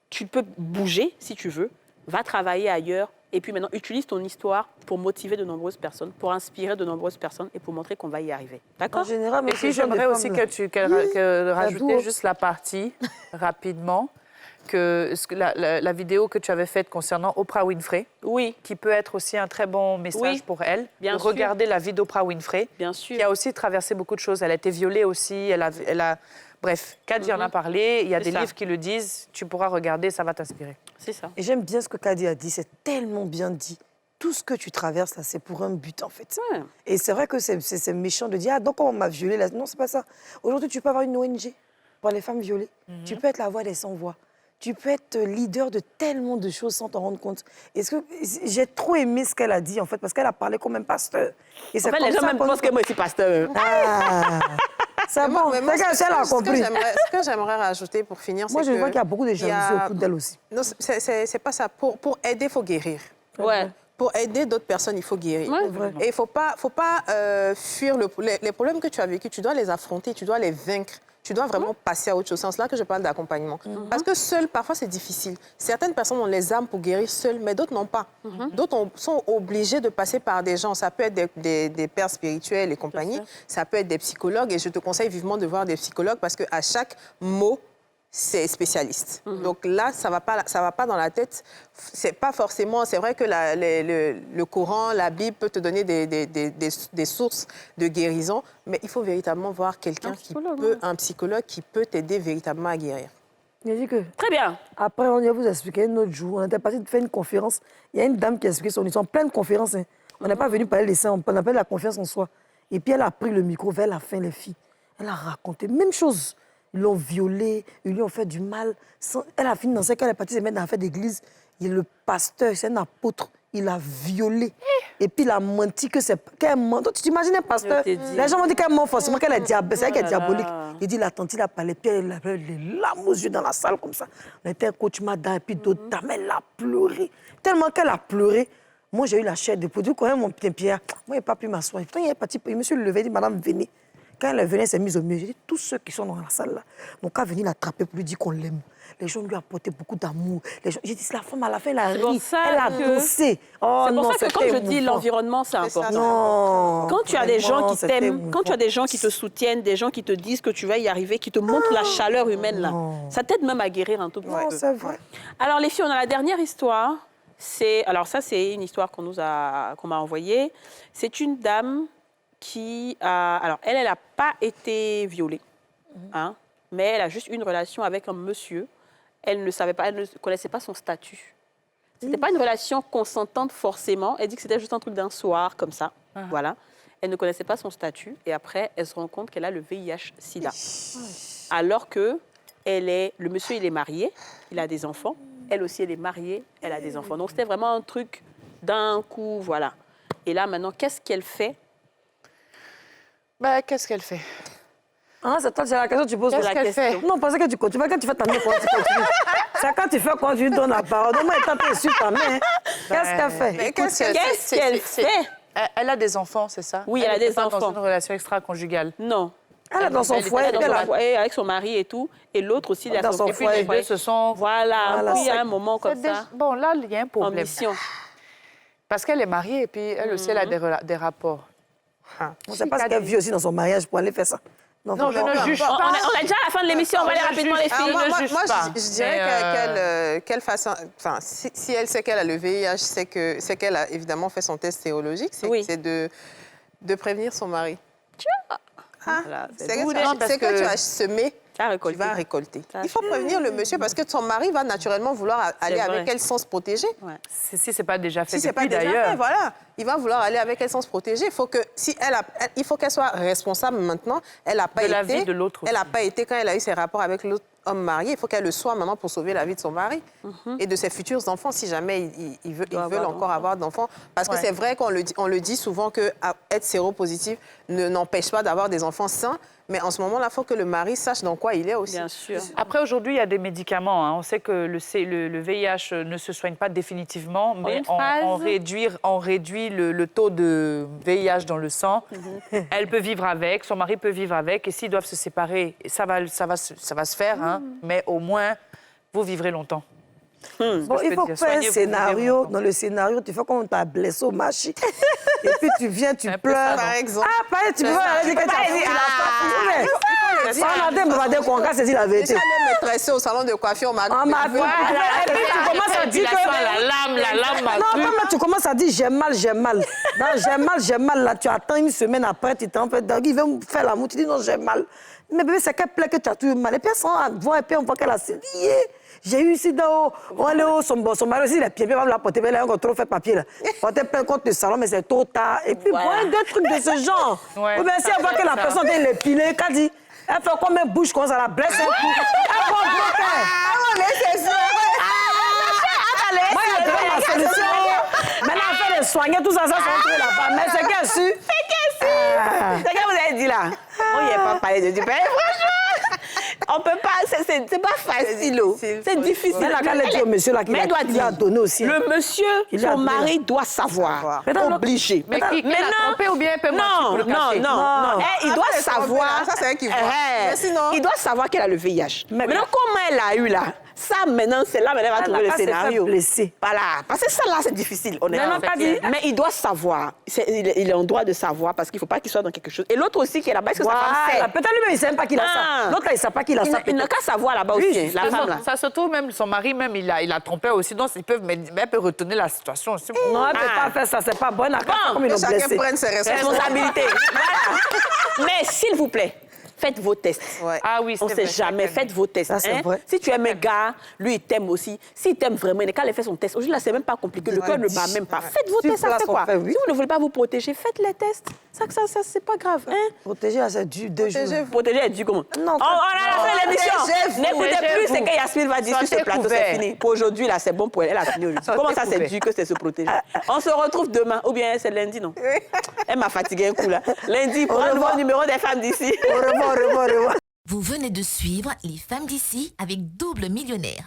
tu peux bouger si tu veux, va travailler ailleurs, et puis maintenant, utilise ton histoire pour motiver de nombreuses personnes, pour inspirer de nombreuses personnes et pour montrer qu'on va y arriver. D'accord? En général, et puis, j'aimerais aussi que rajouter juste la partie, rapidement, que la vidéo que tu avais faite concernant Oprah Winfrey, qui peut être aussi un très bon message pour elle. Bien sûr. Regarder la vie d'Oprah Winfrey, qui a aussi traversé beaucoup de choses. Elle a été violée aussi, elle a... Bref, Kadi en a parlé, il y a des livres qui le disent, tu pourras regarder, ça va t'inspirer. C'est ça. Et j'aime bien ce que Kadi a dit, c'est tellement bien dit. Tout ce que tu traverses, là, c'est pour un but, en fait. Et c'est vrai que c'est méchant de dire, ah, donc on m'a violée. Là. Non, c'est pas ça. Aujourd'hui, tu peux avoir une ONG pour les femmes violées. Tu peux être la voix des sans-voix. Tu peux être leader de tellement de choses sans t'en rendre compte. J'ai trop aimé ce qu'elle a dit, en fait, parce qu'elle a parlé comme un pasteur. Et en fait, les gens même pensent que moi, je suis pasteur. C'est bon, elle a compris. Ce que j'aimerais rajouter pour finir, c'est que... Moi, je vois qu'il y a beaucoup de jalousie autour d'elle aussi. Non, c'est pas ça. Pour aider, il faut guérir. Pour aider d'autres personnes, il faut guérir. Et il ne faut pas fuir les problèmes que tu as vécus. Tu dois les affronter, tu dois les vaincre. Tu dois vraiment passer à autre chose. C'est là que je parle d'accompagnement. Parce que seul, parfois, c'est difficile. Certaines personnes ont les âmes pour guérir seules, mais d'autres n'ont pas. D'autres sont obligés de passer par des gens. Ça peut être des pères spirituels et compagnie. Ça peut être des psychologues. Et je te conseille vivement de voir des psychologues parce qu'à chaque mot, c'est spécialiste. Donc là, ça va pas dans la tête. C'est pas forcément... C'est vrai que le Coran, la Bible peut te donner des sources de guérison, mais il faut véritablement voir un psychologue qui peut t'aider véritablement à guérir. Il a dit que... Très bien. Après, on va vous expliquer un autre jour. On était parti de faire une conférence. Il y a une dame qui a expliqué son histoire. Plein de conférences. Hein. On n'est pas venu parler des seins, on appelle la confiance en soi. Et puis elle a pris le micro vers la fin, les filles. Elle a raconté même chose. Ils l'ont violée, ils lui ont fait du mal. Elle a fini dans ce cas, elle est partie se mettre dans la fête d'église. Le pasteur, c'est un apôtre, il l'a violée. Et puis il a menti qu'elle ment. Tu t'imagines un pasteur? Les gens vont dire qu'elle ment forcément, qu'elle est diabolique. C'est elle qui est diabolique. Il dit, la tante, il a parlé, puis elle a les larmes aux yeux dans la salle comme ça. On était un coach madame, et puis d'autres dames, elle a pleuré. Tellement qu'elle a pleuré. Moi, j'ai eu la chair de poudre. Quand même, mon petit Pierre, moi, il n'a pas pu m'asseoir. Quand il est parti, il me suis levé, il dit, madame, venez. Quand elle venait, elle s'est mise au milieu. J'ai dit, tous ceux qui sont dans la salle là, donc elle venir l'attraper pour lui dire qu'on l'aime. Les gens lui apportaient beaucoup d'amour. J'ai dit, la femme, à la fin, elle a ri, elle a dansé. Oh, c'est pour ça que quand je dis l'environnement, c'est important. Non. Quand tu as des gens qui t'aiment, quand tu as des gens qui te soutiennent, des gens qui te disent que tu vas y arriver, qui te montrent la chaleur humaine, là, ça t'aide même à guérir un tout petit peu. Non, c'est vrai. Alors, les filles, on a la dernière histoire. Alors, ça, c'est une histoire qu'on m'a envoyée. C'est une dame qui a... Alors, elle n'a pas été violée, hein, mais elle a juste eu une relation avec un monsieur. Elle ne connaissait pas son statut. Ce n'était pas une relation consentante forcément. Elle dit que c'était juste un truc d'un soir, comme ça. Voilà. Elle ne connaissait pas son statut et après, elle se rend compte qu'elle a le VIH-Sida. Alors que le monsieur, il est marié, il a des enfants. Elle aussi, elle est mariée, elle a des enfants. Donc, c'était vraiment un truc d'un coup, voilà. Et là, maintenant, qu'est-ce qu'elle fait? Qu'est-ce qu'elle fait? Ah, c'est la question que tu poses. Qu'est-ce qu'elle fait? Non, parce que tu continues. Quand tu fais ta main, tu continues. C'est quand tu fais quand tu donnes la parole. Donc, moi, étant sur ta main, qu'est-ce qu'elle fait? Mais Qu'est-ce qu'elle fait? Elle a des enfants, c'est ça? Oui, elle a des pas enfants. dans une relation extra-conjugale. Non. Elle est dans son foyer. Elle est dans son foyer avec son mari et tout. Et l'autre aussi, il est Dans son Et puis foyer. les deux se sont... Voilà. Voilà, Puis, il y a c'est- un moment comme ça, Bon, là, il y a un en problème. mission. Parce qu'elle est mariée et puis elle aussi, elle a des rapports. On ne sait pas ce qu'elle vit aussi dans son mariage pour aller faire ça. Non, je ne juge On pas. est déjà à la fin de l'émission, on va aller rapidement les filles. Je dirais qu'elle fasse... Enfin, si elle sait qu'elle a le VIH, c'est qu'elle a évidemment fait son test sérologique, c'est de prévenir son mari. Voilà, C'est que tu as semé, tu vas récolter. Ça, Il faut prévenir le monsieur parce que son mari va naturellement vouloir aller vrai. avec elle sans se protéger. Si ce n'est pas déjà fait Si c'est pas depuis, déjà d'ailleurs. fait, voilà. Il va vouloir aller avec elle sans se protéger. Il faut que il faut qu'elle soit responsable maintenant. Elle n'a pas De été. la vie de l'autre Elle n'a aussi. pas été quand elle a eu ses rapports avec l'autre homme marié. Il faut qu'elle le soit maintenant pour sauver la vie de son mari et de ses futurs enfants si jamais ils veulent encore avoir d'enfants. Parce que c'est vrai qu'on le dit souvent que être séropositif n'empêche pas d'avoir des enfants sains. Mais en ce moment-là, il faut que le mari sache dans quoi il est aussi. Bien sûr. Après, aujourd'hui, il y a des médicaments. Hein. On sait que le VIH ne se soigne pas définitivement, mais une phrase. on réduit le taux de VIH dans le sang. Elle peut vivre avec, son mari peut vivre avec, et s'ils doivent se séparer, ça va se faire, hein, mais au moins, vous vivrez longtemps. Bon, il faut faire un scénario. Dans le scénario, tu fais comme on t'a blessé au marché. Et puis tu viens, tu peu pleures. ça, Par exemple. Ah, pareil, tu peux pas dire que tu as foutu la face. Ça, on a dit, on va dire qu'on casse, c'est la vérité. Déjà, elle me tressait au salon de coiffure. On m'a fait. Et puis tu commences à dire que. La lame m'a Non, comme tu commences à dire j'ai mal, j'ai mal. Dans j'ai mal, là, tu attends une semaine après, tu t'en fais. Donc, il veut me faire l'amour, tu dis non, j'ai mal. Mais bébé, c'est quelle plaie que tu as tout mal. Et puis, on voit, et puis on voit qu'elle a dit, j'ai eu ici dans on est au son mari aussi, il est pieds, il va me la porter, mais là, on a trop fait papier, là. Porter plein contre le salon, mais c'est trop tard. Et puis, voilà, deux trucs de ce genre. Ouais, Ou bien, si elle voit que la personne vient l'épiler, qu'elle dit, elle fait comme elle bouge, comme ça, la blesse un coup. Elle va bloquer. Ah, mais c'est ça. Moi, il y a déjà ma solution. Maintenant, on fait les soigner, tout ça, ça se retrouve là-bas. Mais c'est qu'elle su. C'est ce que vous avez dit là. Moi, il n'y a pas parlé de Dieu. Franchement, on peut pas, c'est pas facile. C'est difficile. Mais la elle dit au monsieur là, Mais elle doit qu'il a dire. donné aussi. Le monsieur, Il a son donné, mari doit savoir. Obligé. Mais qui l'a trompé ou bien elle peut mentir pour le cacher? Non. Il doit Après, savoir. ça, c'est elle qui voit. Eh, Mais sinon- il doit savoir qu'elle a le VIH. Mais- Maintenant, comment elle a eu là? Ça, maintenant, c'est là, elle va trouver le pas se faire scénario. blesser. Voilà. Parce que ça, là, c'est difficile, honnêtement. Non, pas dit. Mais il doit savoir. Il est en droit de savoir parce qu'il ne faut pas qu'il soit dans quelque chose. Et l'autre aussi qui est là-bas, est-ce que sa femme sait? Voilà. Peut-être lui-même, il ne sait même pas qu'il a Ah. ça. L'autre, il ne sait pas qu'il a ça. Il n'a qu'à savoir là-bas Oui, aussi, la femme là. Ça se trouve, même son mari, même, il a trompé aussi. Donc, mais elle peut retourner la situation aussi. Non, elle ne peut pas faire ça. C'est pas bon. Elle a comme ils Que l'ont chacun blessé. prenne ses Responsabilité. Voilà. Mais s'il vous plaît, faites vos tests. Ouais. Ah oui, c'est On ne sait vrai, jamais. c'est vrai. Faites vos tests. Ça, c'est vrai. Si tu aimes un gars, lui, il t'aime aussi. S'il t'aime vraiment, il n'est qu'à aller faire son test. Aujourd'hui, là, c'est même pas compliqué. Le cœur ne bat même pas. Faites vos Sur tests, ça place, fait on quoi? fait, oui. Si vous ne voulez pas vous protéger, faites les tests. Ça, c'est pas grave. Hein? Protéger, là, c'est du 2 jours. Protéger est dû comment? Non, on a la fin de l'émission. protégez-vous, N'écoutez plus protégez-vous. ce que Yasmine va dire sur ce Sortez plateau, c'est couvert. fini. Pour aujourd'hui, là, c'est bon pour elle. Elle a fini aujourd'hui. Sortez Comment ça, c'est couvert. dû que c'est se protéger? On se retrouve demain. Ou bien c'est lundi, non? Elle m'a fatigué un coup, là. Lundi, pour un nouveau numéro des femmes d'ici. Au revoir, au revoir, au revoir. Vous venez de suivre Les Femmes d'ici avec Double Millionnaire.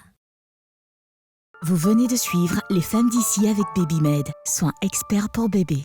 Vous venez de suivre Les femmes d'ici avec BabyMed, soins experts pour bébé.